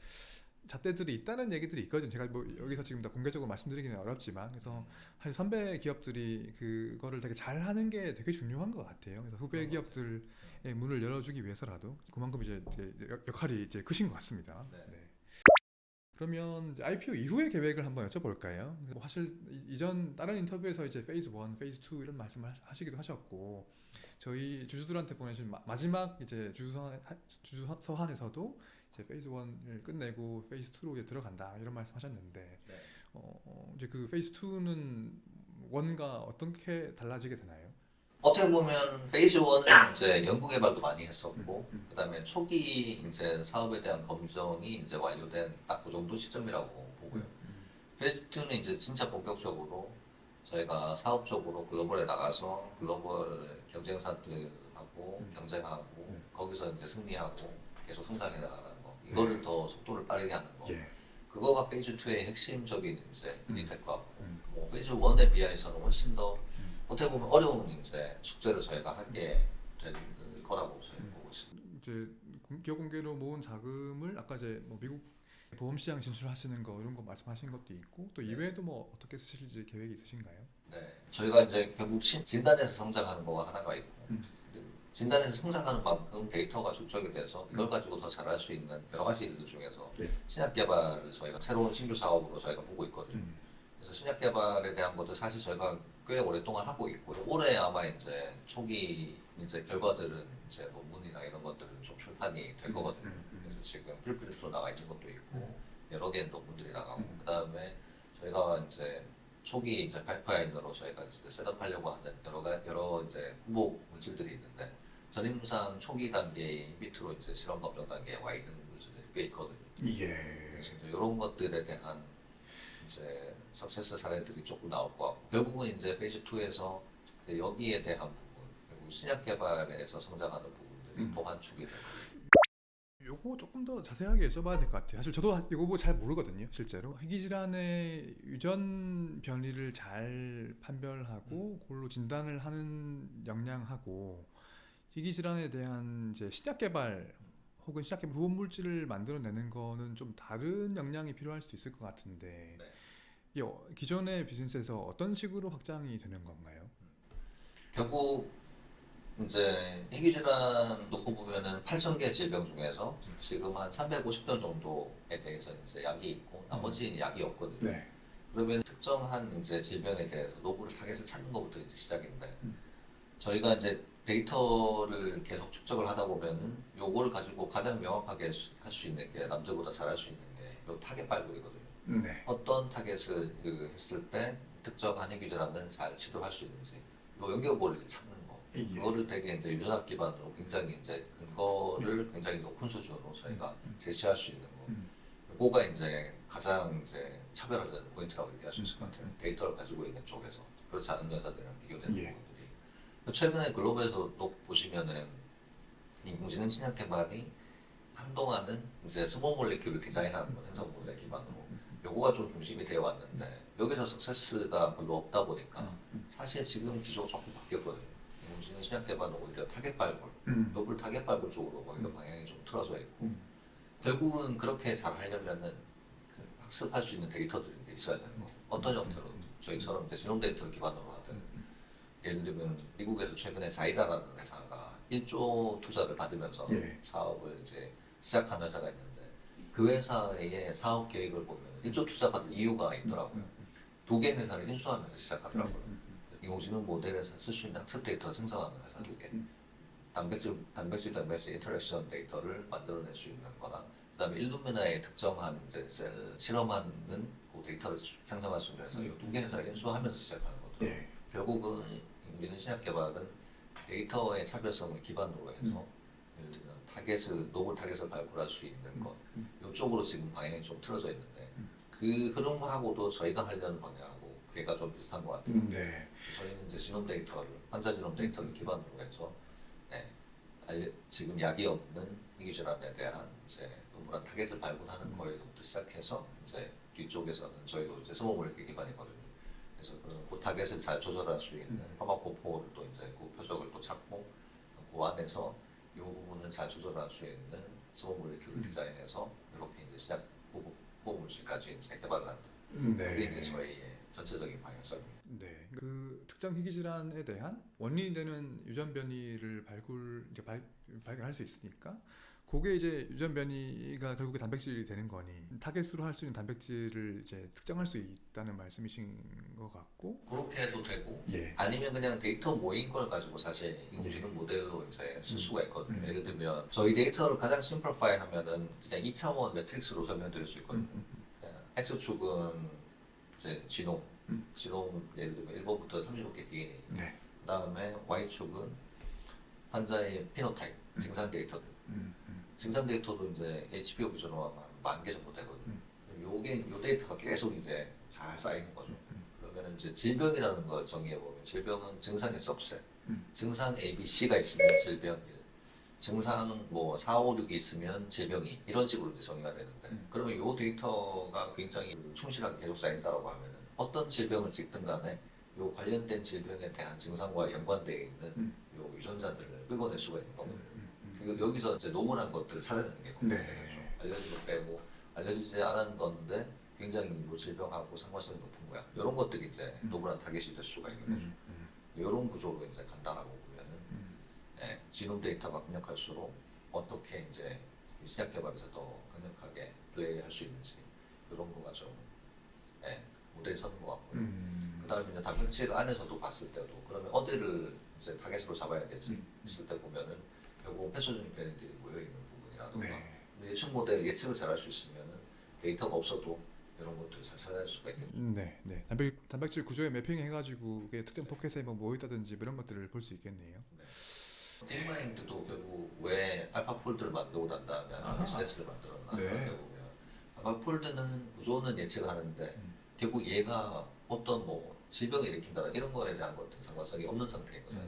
잣대들이 있다는 얘기들이 있거든요. 제가 뭐 여기서 지금 다 공개적으로 말씀드리기는 어렵지만, 그래서 사실 선배 기업들이 그거를 되게 잘하는 게 되게 중요한 것 같아요. 그래서 후배 기업들의 문을 열어주기 위해서라도 그만큼 이제 역할이 이제 크신 것 같습니다. 네. 네. 그러면 이제 IPO 이후의 계획을 한번 여쭤볼까요? 뭐 사실 이전 다른 인터뷰에서 이제 페이즈 1, 페이즈 2 이런 말씀을 하시기도 하셨고 저희 주주들한테 보내신 마지막 이제 주주서한에서도 이제 페이즈 1을 끝내고 페이즈 2로 이제 들어간다 이런 말씀하셨는데 네. 이제 그 페이즈 2는 1과 어떻게 달라지게 되나요? 어떻게 보면 페이즈 1은 이제 연구 개발도 많이 했었고 그다음에 초기 이제 사업에 대한 검증이 이제 완료된 딱 그 정도 시점이라고 보고요. 페이즈 2는 이제 진짜 본격적으로 저희가 사업적으로 글로벌에 나가서 글로벌 경쟁사들하고 경쟁하고 거기서 이제 승리하고 계속 성장해 나가는 거 이거를 더 속도를 빠르게 하는 거 예. 그거가 페이즈 2의 핵심적인 이제 일이 될 것 같고 뭐 페이즈 1에 비해서는 훨씬 더 어떻게 보면 어려운 이제 숙제를 저희가 하게 될 거라고 저희는 보고 있습니다. 이제 기업 공개로 모은 자금을 아까 이제 뭐 미국 보험 시장 진출하시는 거 이런 거 말씀하신 것도 있고 또 이외에도 뭐 어떻게 쓰실지 계획이 있으신가요? 네, 저희가 이제 결국 진단에서 성장하는 거가 하나가 있고 진단에서 성장하는 만큼 데이터가 축적이 돼서 이걸 가지고 더 잘할 수 있는 여러 가지 일들 중에서 네. 신약 개발을 저희가 새로운 신규 사업으로 저희가 보고 있거든요. 그래서 신약 개발에 대한 것도 사실 저희가 꽤 오랫동안 하고 있고요. 올해 아마 이제 초기 이제 결과들은 이제 논문이나 이런 것들은 좀 출판이 될 거거든요. 그래서 지금 프리프린트로 나가 있는 것도 있고 여러 개의 논문들이 나가고 그다음에 저희가 이제 초기 이제 파이프라인으로 저희가 이제 셋업하려고 하는 여러 이제 후보 물질들이 있는데 전임상 초기 단계의 인비트로 이제 실험 검증 단계에 와 있는 물질들이 꽤 있거든요. 예. 그래서 이제 이런 것들에 대한 이제 석세스 사례들이 조금 나올 것 같고 결국은 이제 페이즈 2에서 여기에 대한 부분 그리고 신약 개발에서 성장하는 부분들이 또 한 축이 될 거예요. 요거 조금 더 자세하게 여쭤봐야 될 것 같아요. 사실 저도 이거 보고 잘 모르거든요, 실제로. 희귀질환의 유전 변이를 잘 판별하고 그걸로 진단을 하는 역량하고 희귀질환에 대한 이제 신약 개발 혹은 신약 개발 후보 물질을 만들어내는 거는 좀 다른 역량이 필요할 수도 있을 것 같은데 네. 이게 기존의 비즈니스에서 어떤 식으로 확장이 되는 건가요? 결국 이제 희귀질환 놓고 보면은 8,000개 질병 중에서 지금 한 350종 정도에 대해서 이제 약이 있고 나머지는 약이 없거든요. 네. 그러면 특정한 이제 질병에 대해서 노블 타겟을 찾는 것부터 이제 시작인데 저희가 이제 데이터를 계속 축적을 하다 보면은 요거를 가지고 가장 명확하게 할 수 있는 게 남들보다 잘할 수 있는 게 요 타겟 발굴이거든요. 네. 어떤 타겟을 했을 때 특정한 희귀질환을 잘 치료할 수 있는지 요 연결고리를 찾는 거. 예. 그거를 되게 이제 유전학 기반으로 굉장히 이제 근거를 굉장히 높은 수준으로 저희가 제시할 수 있는 거. 그거가 이제 가장 이제 차별화되는 포인트라고 얘기할 수 있을 것 같아요. 데이터를 가지고 있는 쪽에서 그렇지 않은 회사들이랑 비교되는 예. 부분들이. 최근에 글로벌에서도 보시면은 인공지능 신약 개발이 한동안은 이제 스몰 몰리큘을 디자인하는 거 생성 모델 기반으로 요거가 좀 중심이 되어 왔는데 여기서 석세스가 별로 없다 보니까 사실 지금 기조가 조금 바뀌었거든요. 인공지능 신약 개발은 오히려 타겟 발굴, 노블 타겟 발굴 쪽으로 오히려 방향이 좀 틀어져 있고 결국은 그렇게 잘 하려면은 그 학습할 수 있는 데이터들이 이제 있어야 되는 거. 어떤 형태로 저희처럼 이제 실험 데이터를 기반으로 하든 예를 들면 미국에서 최근에 자이라라는 회사가 1조 투자를 받으면서 예. 사업을 이제 시작한 회사가 있는데 그 회사의 사업 계획을 보면 1조 투자 받은 이유가 있더라고요. 두 개 회사를 인수하면서 시작하더라고요. 인공지능 모델에서 쓸 수 있는 학습 데이터 생성하는 회사 두 개. 단백질 인터랙션 데이터를 만들어낼 수 있는 거나 그다음에 일루미나의 특정한 이제 셀 실험하는 그 데이터를 생성할 수 있는 회사 이두 개 회사를 인수하면서 시작하는 거죠. 예. 결국은 인공지능 신약 개발은 데이터의 차별성을 기반으로 해서 예를 들면 노블 타겟을 발굴할 수 있는 것 이쪽으로 지금 방향이 좀 틀어져 있는데 그 흐름하고도 저희가 하려는 방향하고 그게가 좀 비슷한 것 같아요. 네. 저희는 이제 지놈 데이터를 환자 지놈 데이터를 기반으로 해서 지금 약이 없는 희귀질환에 대한 이제 노블한 타겟을 발굴하는 거에서부터 시작해서 이제 뒤쪽에서는 저희도 이제 스모몰리큐 기반이거든요. 그래서 그 타겟을 잘 조절할 수 있는 화학고포를 또 이제 그 표적을 또 찾고 그 안에서 이 부분을 잘 조절할 수 있는 스모몰리큐를 디자인해서 이렇게 이제 시작 호흡물질까지 이제 개발을 한다. 그게 이제 저희의 전체적인 방향성입니다. 네. 그 특정 희귀 질환에 대한 원인이 되는 유전 변이를 발견할 수 있으니까 그게 이제 유전 변이가 결국에 단백질이 되는 거니 타겟으로 할 수 있는 단백질을 이제 특정할 수 있다는 말씀이신 것 같고 그렇게 해도 되고 예. 아니면 그냥 데이터 모인 걸 가지고 사실 인공지능 모델로 이제 쓸 수가 있거든요. 예를 들면 저희 데이터를 가장 심플파이 하면은 그냥 2차원 매트릭스로 설명드릴 수 있거든요. X축은 이제 지놈 예를 들면 1번부터 35개 DNA 네. 그 다음에 Y축은 환자의 피노타입 증상 데이터들 증상 데이터도 이제 HBO 기준으로 한 10,000개 정도 되거든요. 요 데이터가 계속 이제 잘 쌓이는 거죠. 그러면 이제 질병이라는 걸 정의해 보면 질병은 증상의 सब셋. 증상 A, B, C가 있으면 질병 1. 증상 뭐 4, 5, 6이 있으면 질병 2. 이런 식으로 이제 정의가 되는데 그러면 요 데이터가 굉장히 충실하게 계속 쌓인다고 하면은 어떤 질병을 찍든 간에 요 관련된 질병에 대한 증상과 연관되어 있는 요 유전자들을 끌어낼 수가 있는 거거든요. 여기서 이제 노멀한 것들을 찾아내는 게 네. 되겠죠. 알려진 거 빼고 알려지지 않은 건데 굉장히 뭐 질병하고 상관성이 높은 거야. 이런 것들이 이제 노멀한 타겟이 될 수가 있는 거죠. 이런 구조로 이제 간다라고 보면은 지놈 데이터가 강력할수록 어떻게 이제 시약 개발에서 더 강력하게 플레이할 수 있는지 이런 거가 좀 모델이 서는 것 같고요. 그다음에 이제 단백질 안에서도 봤을 때도 그러면 어디를 이제 타겟으로 잡아야 되지 했을 때 보면은 결국 폐소적인 변이들이 모여 있는 부분이라든가 예측 모델 예측을 잘할 수 있으면은 데이터가 없어도 이런 것들을 잘 찾아낼 수가 있겠죠. 네. 단백질 구조에 매핑해가지고 그게 특정 포켓에 뭐 모여 있다든지 이런 것들을 볼 수 있겠네요. 딥마인드도 결국 왜 알파 폴드를 만들고 난 다음에 RSS를 만들었나 네. 보면 알파 폴드는 구조는 예측을 하는데 결국 얘가 어떤 뭐 질병을 일으킨다 이런 거에 대한 것들 상관성이 없는 상태인 거죠.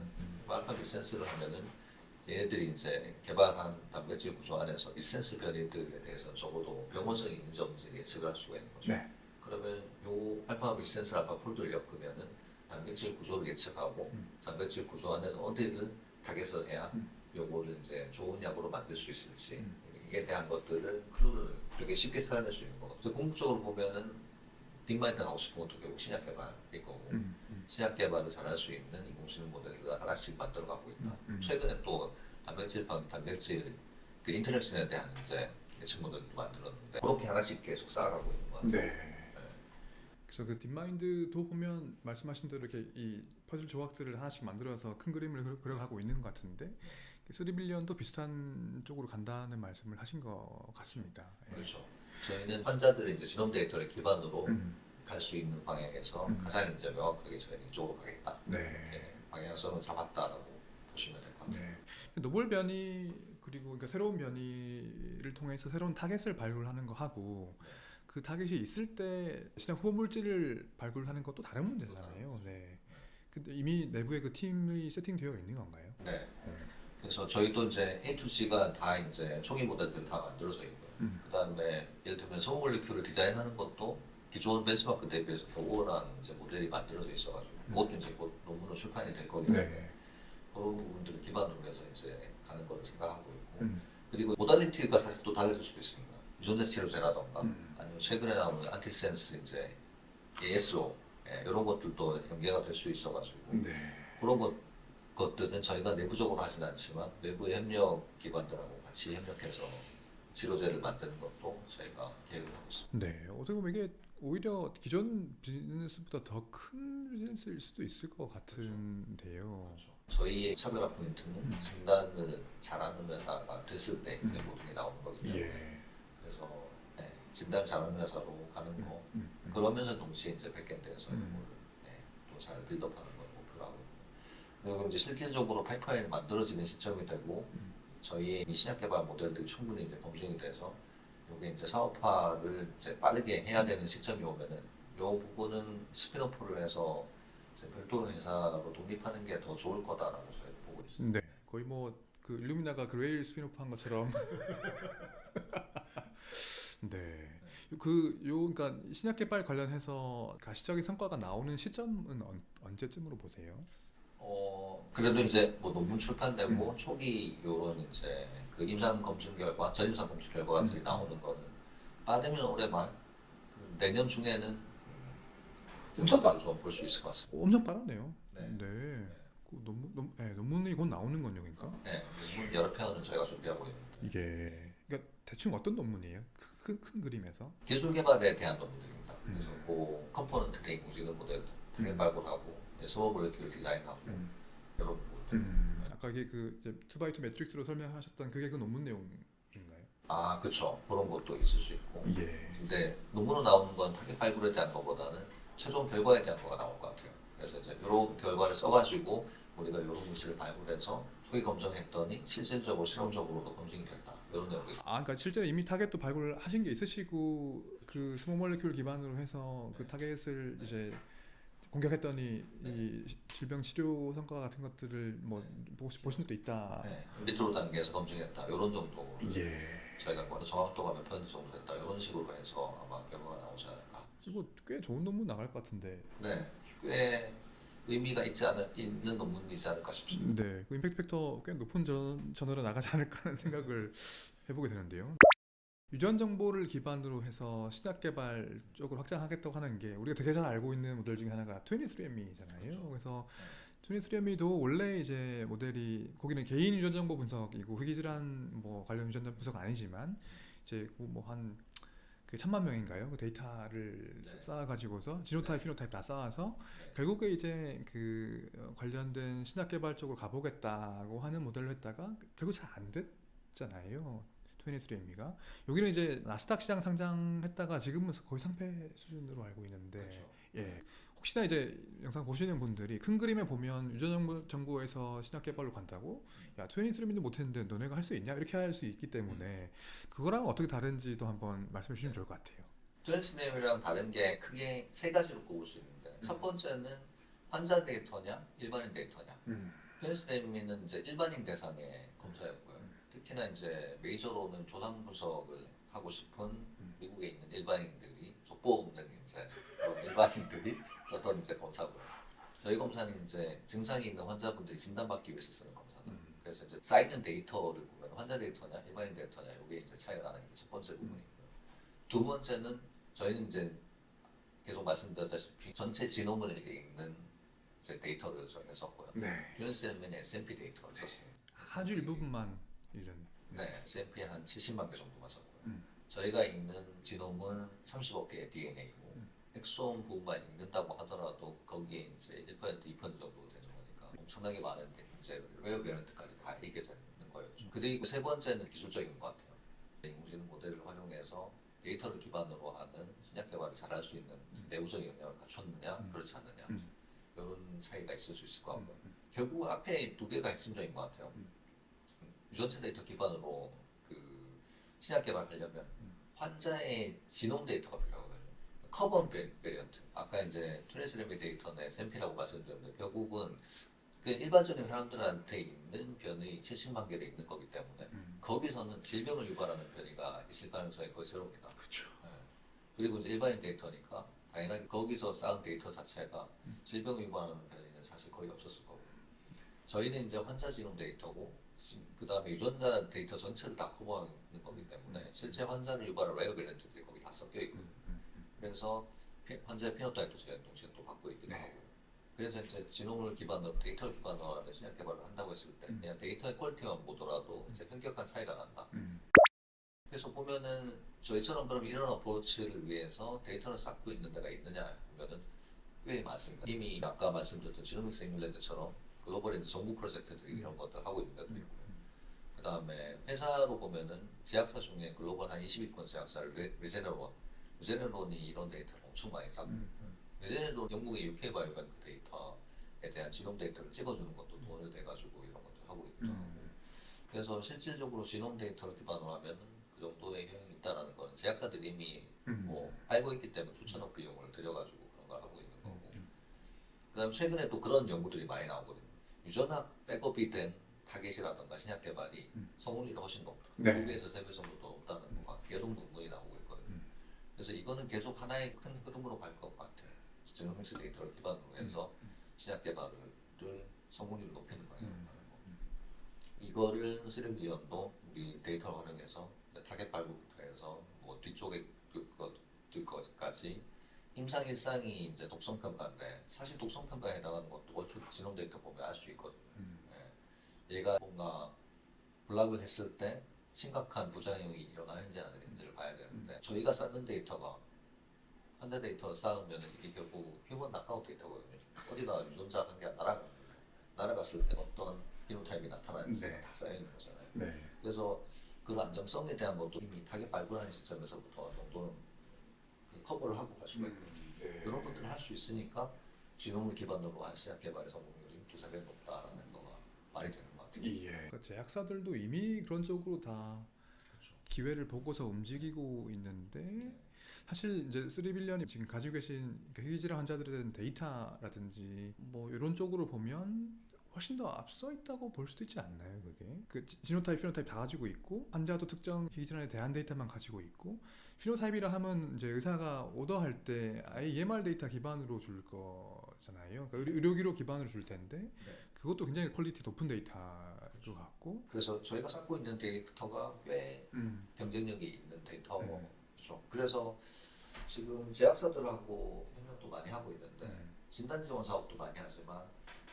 알파 미센스를 하면은 얘네들이 이제 개발한 단백질 구조 안에서 미센스 변이들에 대해서는 적어도 병원성이 있는지 없는지 예측을 할 수가 있는 거죠. 네. 그러면 요 알파 미센스 알파 폴드를 엮으면은 단백질 구조를 예측하고 단백질 구조 안에서 어디를 타겟을 해야 요거를 이제 좋은 약으로 만들 수 있을지 이에 대한 것들을 클루를 되게 쉽게 찾아낼 수 있는 거거든요. 궁극적으로 보면은 딥마인드 하고 싶은 것도 결국 신약 개발일 거고 신약 개발을 잘할 수 있는 인공지능 모델을 하나씩 만들어 가고 있다. 최근에 또 단백질 그 인터랙션에 대한 이제 예측 모델도 만들었는데 그렇게 하나씩 계속 쌓아가고 있는 것 같아요. 네. 그래서 그 딥마인드도 보면 말씀하신 대로 이렇게 이 퍼즐 조각들을 하나씩 만들어서 큰 그림을 그려가고 있는 것 같은데 3빌리언도 비슷한 쪽으로 간다는 말씀을 하신 것 같습니다. 그렇죠. 저희는 환자들의 이제 지놈 데이터를 기반으로 갈 수 있는 방향에서 가장 이제 명확하게 저희는 이쪽으로 가겠다. 네. 방향성을 잡았다라고 보시면 될 것 같아요. 네. 노멀 변이 그리고 그러니까 새로운 변이를 통해서 새로운 타겟을 발굴하는 거 하고 그 타겟이 있을 때 신약 후보 물질을 발굴하는 것도 다른 문제잖아요. 네. 근데 이미 내부에 그 팀이 세팅되어 있는 건가요? 네. 그래서 저희도 이제 A to G가 다 이제 초기 모델들 다 만들어져 있고요. 그다음에 예를 들면 소모mol리큐를 디자인하는 것도 기존 벤치마크 대비해서 더 우월한 이제 모델이 만들어져 있어가지고 그것도 이제 곧 논문으로 출판이 될 거기 때문에 네. 그런 부분들을 기반으로 해서 이제 가는 거를 생각하고 있고 그리고 모달리티가 사실 또 달라질 수도 있습니다. 유전자 치료제라던가 아니면 최근에 나오는 안티센스 이제 ASO 이런 것들도 연계가 될 수 있어가지고 네. 그런 것들은 저희가 내부적으로 하진 않지만 외부의 협력 기관들하고 같이 협력해서 지로제를 만드는 것도 저희가 계획을 하고 있습니다. 네, 어떻게 보면 이게 오히려 기존 비즈니스보다 더 큰 비즈니스일 수도 있을 것 같은데요. 저희의 차별화 포인트는 진단을 잘하는 회사가 됐을 때 이제 모든 게 나오는 거기 때문에 예. 그래서 네, 진단 잘하는 회사로 가는 거 음. 그러면서 동시에 이제 백엔드에서 음. 또 잘 빌드업하는 걸 목표로 하고 있고 그리고 이제 실질적으로 파이프라인이 만들어지는 시점이 되고 저희의 이 신약 개발 모델들이 충분히 이제 검증이 돼서 이게 이제 사업화를 이제 빠르게 해야 되는 시점이 오면은 이 부분은 스피노프를 해서 이제 별도로 회사로 독립하는 게 더 좋을 거다라고 저희 보고 있습니다. 네, 거의 뭐 그 일루미나가 그레일 스피노프 한 것처럼. 네, 그러니까 신약 개발 관련해서 가시적인 성과가 나오는 시점은 언제쯤으로 보세요? 그래도 이제 뭐 논문 출판되고 초기 요런 이제 그 임상 검증 결과, 전임상 검증 결과들이 나오는 거는 빠르면 올해 말, 내년 중에는 엄청 결과를 좀 볼 수 있을 것 같습니다. 엄청 빠르네요. 네. 네, 그 논문이 곧 나오는 건요, 그러니까? 네, 논문 여러 편은 저희가 준비하고 있습니다. 이게 그러니까 대충 어떤 논문이에요? 큰 그림에서? 기술 개발에 대한 논문들입니다. 그래서 그 컴포넌트 레인 움직이는 모델 발굴하고 스몰 몰레큘 디자인하고 이런 부분들. 아까 이게 그 2x2 매트릭스로 설명하셨던 그게 그 논문 내용인가요? 아, 그렇죠. 그런 것도 있을 수 있고. 예. 근데 논문으로 나오는 건 타겟 발굴에 대한 것보다는 최종 결과에 대한 거가 나올 것 같아요. 그래서 이제 이런 결과를 써가지고 우리가 이런 물질을 발굴해서 소위 검증했더니 실질적으로 실험적으로도 검증이 됐다. 이런 내용이 있어요. 아, 그러니까 실제로 이미 타겟도 발굴하신 게 있으시고 그 스몰 몰레큘 기반으로 해서 그 타겟을 이제 공격했더니 이 질병 치료 성과 같은 것들을 뭐 보신 적도 있다. 네, 인비트로 단계에서 검증했다. 이런 정도를 예. 저희가 뭐 정확도가 몇 퍼센트 정도 됐다. 이런 식으로 해서 아마 결과가 나오지 않을까. 이거 꽤 좋은 논문 나갈 것 같은데. 네, 꽤 의미가 있는 논문이지 않을까 싶습니다. 네, 그 임팩트 팩터 꽤 높은 저널에 나가지 않을까 하는 생각을 해보게 되는데요. 유전 정보를 기반으로 해서 신약 개발 쪽으로 확장하겠다고 하는 게 우리가 되게 잘 알고 있는 모델 중에 하나가 23andMe잖아요. 그래서 23andMe도 원래 이제 모델이 거기는 개인 유전 정보 분석이고 희귀질환 뭐 관련 유전 정보 분석 아니지만 이제 뭐한 그 1,000만 명인가요? 그 데이터를 쌓아가지고서 지노타입, 피노타입 다 쌓아서 결국에 이제 그 관련된 신약 개발 쪽으로 가보겠다고 하는 모델로 했다가 결국 잘 안 됐잖아요. 23andMe가 여기는 이제 나스닥 시장 상장했다가 지금은 거의 상폐 수준으로 알고 있는데 예. 혹시나 이제 영상 보시는 분들이 큰 그림에 보면 유전 정보에서 신약 개발로 간다고 야 23andMe도 못했는데 너네가 할 수 있냐 이렇게 할 수 있기 때문에 그거랑 어떻게 다른지도 한번 말씀해 주시면 좋을 것 같아요. 트랜스메이랑 다른 게 크게 세 가지로 꼽을 수 있는데 첫 번째는 환자 데이터냐 일반인 데이터냐. 트랜스메이는 이제 일반인 대상의 검사였고요. 특히나 이제 메이저로는 조상 분석을 하고 싶은 미국에 있는 일반인들이 족보 없는 이제 그런 일반인들이 썼던 이제 검사고요. 저희 검사는 이제 증상이 있는 환자분들이 진단받기 위해서 쓰는 검사다. 그래서 이제 쌓이는 데이터를 보면 환자 데이터냐 일반인 데이터냐 이게 이제 차이가 나는 게 첫 번째 부분이고요. 두 번째는 저희는 이제 계속 말씀드렸다시피 전체 지노문을 읽는 이제 데이터를 저희가 썼고요. 네. 뷰엔스는 SMP 데이터를 썼습니다. 아주 일부분만 읽는. 네, SMP 한 70만 개 정도만 썼고요. 저희가 읽는 지놈은 30억 개의 DNA고 엑소음 부분만 읽는다고 하더라도 거기에 이제 1% 2% 정도 되는 거니까 엄청나게 많은데 이제 레어 베런트까지 다 읽게 되는 거예요. 그리고 세 번째는 기술적인 것 같아요. 인공지능 모델을 활용해서 데이터를 기반으로 하는 신약 개발을 잘할 수 있는 내부적인 역량을 갖췄느냐 그렇지 않느냐 이런 차이가 있을 수 있을 것 같고요. 결국 앞에 두 개가 핵심적인 것 같아요. 유전체 데이터 기반으로 그 신약 개발하려면 환자의 지놈 데이터가 필요하거든요. 커먼 베리언트. 아까 이제 트랜스레미 데이터의 샘피라고 말씀드렸는데 결국은 그 일반적인 사람들한테 있는 변의 70만 개를 있는 거기 때문에 거기서는 질병을 유발하는 변이가 있을 가능성이 거의 제로입니다. 그렇죠. 네. 그리고 이제 일반인 데이터니까 당연하게 거기서 쌓은 데이터 자체가 질병을 유발하는 변이는 사실 거의 없었을 거고요. 저희는 이제 환자 지놈 데이터고 그 다음에 유전자 데이터 전체를 다 커버하는 거기 때문에 실제 환자를 유발할 레어 베리언트들이 거기 다 섞여 있거든요. 그래서 환자의 피노타입도 저희가 동시에 또 받고 있기도 하고 그래서 이제 지놈을 기반으로 데이터를 기반으로 하는 신약 개발을 한다고 했을 때 그냥 데이터의 퀄리티만 보더라도 이제 현격한 차이가 난다. 그래서 보면은 저희처럼 그럼 이런 어프로치를 위해서 데이터를 쌓고 있는 데가 있느냐 보면은 꽤 많습니다. 이미 아까 말씀드렸던 지노믹스 잉글랜드처럼 글로벌 이제 정부 프로젝트들이 이런 것들 하고 있는 데도 있고요. 그 다음에 회사로 보면은 제약사 중에 글로벌 한 20위권 제약사를 리제네론이 이런 데이터를 엄청 많이 쌓고 리제네론 영국의 UK 바이오뱅크 데이터에 대한 지놈 데이터를 찍어주는 것도 돈을 대가지고 이런 것도 하고 있더라고요. 그래서 실질적으로 지놈 데이터를 기반으로 하면 그 정도의 효용이 있다라는 거는 제약사들이 이미 뭐 알고 있기 때문에 수천억 비용을 들여가지고 그런 걸 하고 있는 거고. 그다음 최근에 또 그런 연구들이 많이 나오거든요. 유전학 백업이 된 타겟이라든가 신약 개발이 성공률이 훨씬 높다. 네. 2배에서 3배 정도 더 높다는 거가 계속 논문이 나오고 있거든요. 그래서 이거는 계속 하나의 큰 흐름으로 갈 것 같아요. 지노믹스 데이터를 기반으로 해서 신약 개발을 성공률을 높이는 방향으로 가는 거. 이거를 스리빌리언도 우리 데이터를 활용해서 타겟 발굴부터 해서 뭐 뒤쪽에 것까지 임상 일상이 이제 독성 평가인데 사실 독성 평가에 해당하는 것도 얼추 지놈 데이터 보면 알 수 있거든요. 예. 얘가 뭔가 블락을 했을 때 심각한 부작용이 일어나는지 안 하는지를 봐야 되는데 저희가 쌓는 데이터가 환자 데이터 쌓으면 이게 결국 휴먼 낙아웃 데이터거든요. 어디가 유전자 한 개가 날아갔을 때 어떤 피노타입이 나타나는지 네. 다 쌓여 있는 거잖아요. 네. 그래서 그 안정성에 대한 것도 이미 타겟 발굴하는 시점에서부터 어느 정도는 그 커버를 하고 갈 수가 있거든요. 네. 이런 것들을 할 수 있으니까 지놈을 기반으로 한 신약 개발의 성공률이 2~3배 높다라는 거가 말이 되는 것 같아요. 예. 그러니까 제약사들도 이미 그런 쪽으로 다 그렇죠. 기회를 보고서 움직이고 있는데 사실 이제 3빌리언이 지금 가지고 계신 희귀질환 환자들에 대한 데이터라든지 뭐 이런 쪽으로 보면 훨씬 더 앞서 있다고 볼 수도 있지 않나요? 그게 그 지노타입, 피노타입 다 가지고 있고 환자도 특정 희귀질환에 대한 데이터만 가지고 있고 피노타입이라 하면 이제 의사가 오더할 때 아예 EMR 데이터 기반으로 줄 거잖아요. 그러니까 의료기록 기반으로 줄 텐데 그것도 굉장히 퀄리티 높은 데이터도 같고 그래서 저희가 쌓고 있는 데이터가 꽤 경쟁력이 있는 데이터죠. 그래서 지금 제약사들하고 협력도 많이 하고 있는데 진단 지원 사업도 많이 하지만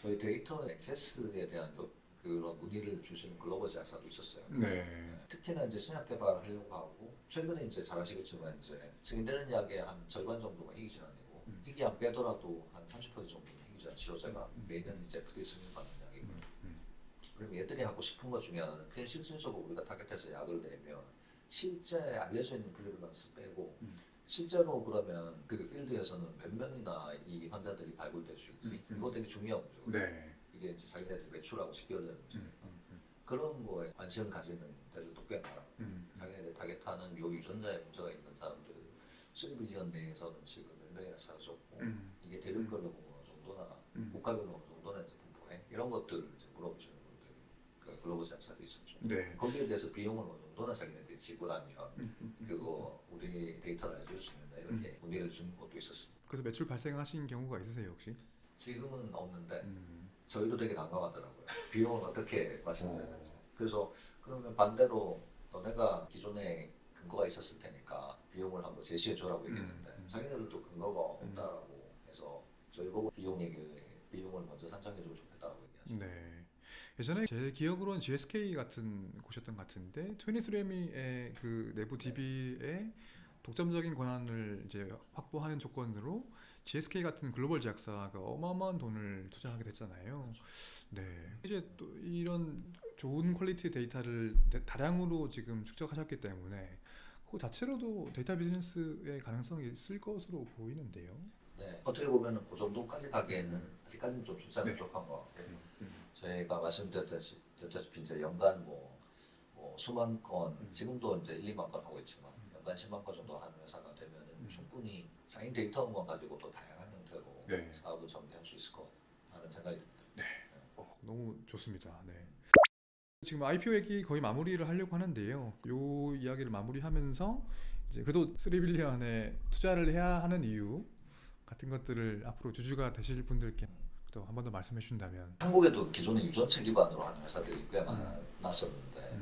저희 데이터 액세스에 대한 그런 문의를 주시는 글로벌 제약사도 있었어요. 네. 특히나 이제 신약 개발을 하려고 하고 최근에 이제 잘 아시겠지만 이제 승인되는 약의 한 절반 정도가 희귀질환이고 희귀약 빼더라도 한 30% 정도는 희귀질환 치료제가 매년 이제 FDA 승인받는 약이고요. 그럼 얘들이 하고 싶은 것 중에 하나는 그냥 실질적으로 우리가 타겟해서 약을 내면 실제 알려져 있는 플리블런스 빼고 실제로 그러면 그 필드에서는 몇 명이나 이 환자들이 발굴될 수 있지? 이거 되게 중요한 문제거든요. 네. 이게 이제 자기네들이 매출하고 직결되는 문제니까 그런 거에 관심을 가지는 데들도 꽤 많았고 자기네들 타겟하는 요 유전자에 문제가 있는 사람들 3빌리언 내에서는 지금 몇 명이나 찾아줬고 이게 대륙별로 보면 어느 정도나 국가별로 어느 정도나 이제 분포해 이런 것들을 이제 물어보시는 분들이 그 글로벌 제약사도 있었죠. 네. 거기에 대해서 비용을 어느 정도나 자기네들이 지불하면 그거 우리 데이터를 알려줄 수 있느냐 이렇게 문의를 주는 것도 있었습니다. 그래서 매출 발생하신 경우가 있으세요 혹시? 지금은 없는데 저희도 되게 난감하더라고요. 비용을 어떻게 말씀드렸는지. 그래서 그러면 반대로 너네가 기존에 근거가 있었을 테니까 비용을 한번 제시해줘라고 얘기했는데 자기네들도 근거가 없다라고 해서 저희 보고 비용을 먼저 산정해주면 좋겠다라고 얘기하죠. 네. 예전에 제 기억으로는 GSK 같은 곳이었던 것 같은데 23andMe의 그 내부 DB에 독점적인 권한을 이제 확보하는 조건으로 GSK 같은 글로벌 제약사가 어마어마한 돈을 투자하게 됐잖아요. 네. 이제 또 이런 좋은 퀄리티 데이터를 다량으로 지금 축적하셨기 때문에 그 자체로도 데이터 비즈니스의 가능성이 있을 것으로 보이는데요. 네. 어떻게 보면은 그 정도까지 가기에는 아직까지는 좀 숫자 네. 부족한 것 같고 저희가 말씀드렸다시피 이제 연간 뭐 수만 건 지금도 이제 1~2만 건 하고 있지만 연간 10만 건 정도 하는 회사가 되면은 충분히 쌓인 데이터만 가지고 또 다양한 형태로 네. 사업을 전개할 수 있을 것 같다는 생각이 듭니다. 너무 좋습니다. 네. 지금 IPO 얘기 거의 마무리를 하려고 하는데요. 요 이야기를 마무리하면서 이제 그래도 3빌리언에 투자를 해야 하는 이유 같은 것들을 앞으로 주주가 되실 분들께 또 한 번 더 말씀해 주신다면. 한국에도 기존의 유전체 기반으로 하는 회사들이 꽤 많았었는데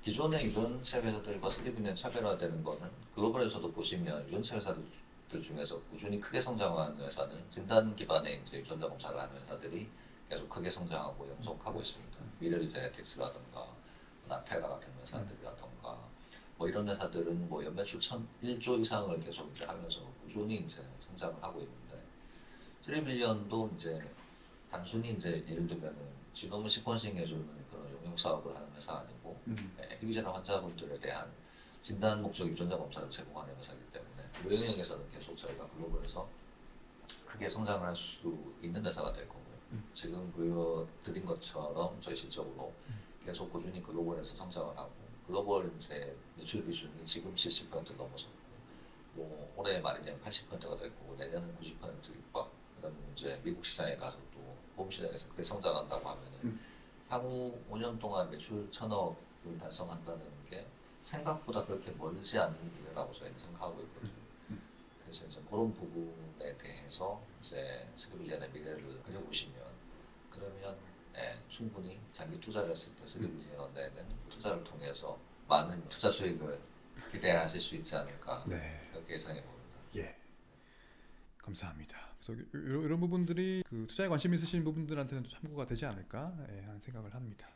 기존의 유전체 회사들과 3빌리언 차별화되는 거는 글로벌에서도 보시면 유전체 회사들 회사들 중에서 꾸준히 크게 성장하는 회사는 진단 기반의 이제 유전자 검사를 하는 회사들이 계속 크게 성장하고 영속하고 있습니다. 미래리 제네틱스라든가 나테라 같은 회사들이라든가 뭐 이런 회사들은 뭐 연매출 1조 이상을 계속 이제 하면서 꾸준히 이제 성장을 하고 있는데 트리빌리언도 이제 단순히 이제 예를 들면은 지노무 시퀀싱 해주는 그런 용역 사업을 하는 회사 아니고 희귀질환 환자분들에 대한 진단 목적 유전자 검사를 제공하는 회사이기 때문에 그 영역에서는 계속 저희가 글로벌에서 크게 성장을 할 수 있는 회사가 될 거고요. 지금 보여드린 것처럼 저희 실적으로 계속 꾸준히 글로벌에서 성장을 하고 글로벌 이제 매출 비중이 지금 70% 넘어섰고 뭐 올해 말이 되면 80%가 될 거고 내년은 90% 육박. 그다음에 이제 미국 시장에 가서 또 보험 시장에서 크게 성장한다고 하면은 향후 5년 동안 매출 1,000억을 달성한다는 게 생각보다 그렇게 멀지 않은 미래라고 저희는 생각하고 있거든요. 그래서 이제 그런 부분에 대해서 이제 스리빌리언의 미래를 그려보시면 그러면 충분히 장기 투자를 했을 때 스리빌리언에는 투자를 통해서 많은 투자 수익을 기대하실 수 있지 않을까 네. 그렇게 예상해 봅니다. 예. 감사합니다. 그래서 이런 부분들이 그 투자에 관심 있으신 부분들한테는 좀 참고가 되지 않을까 하는 생각을 합니다.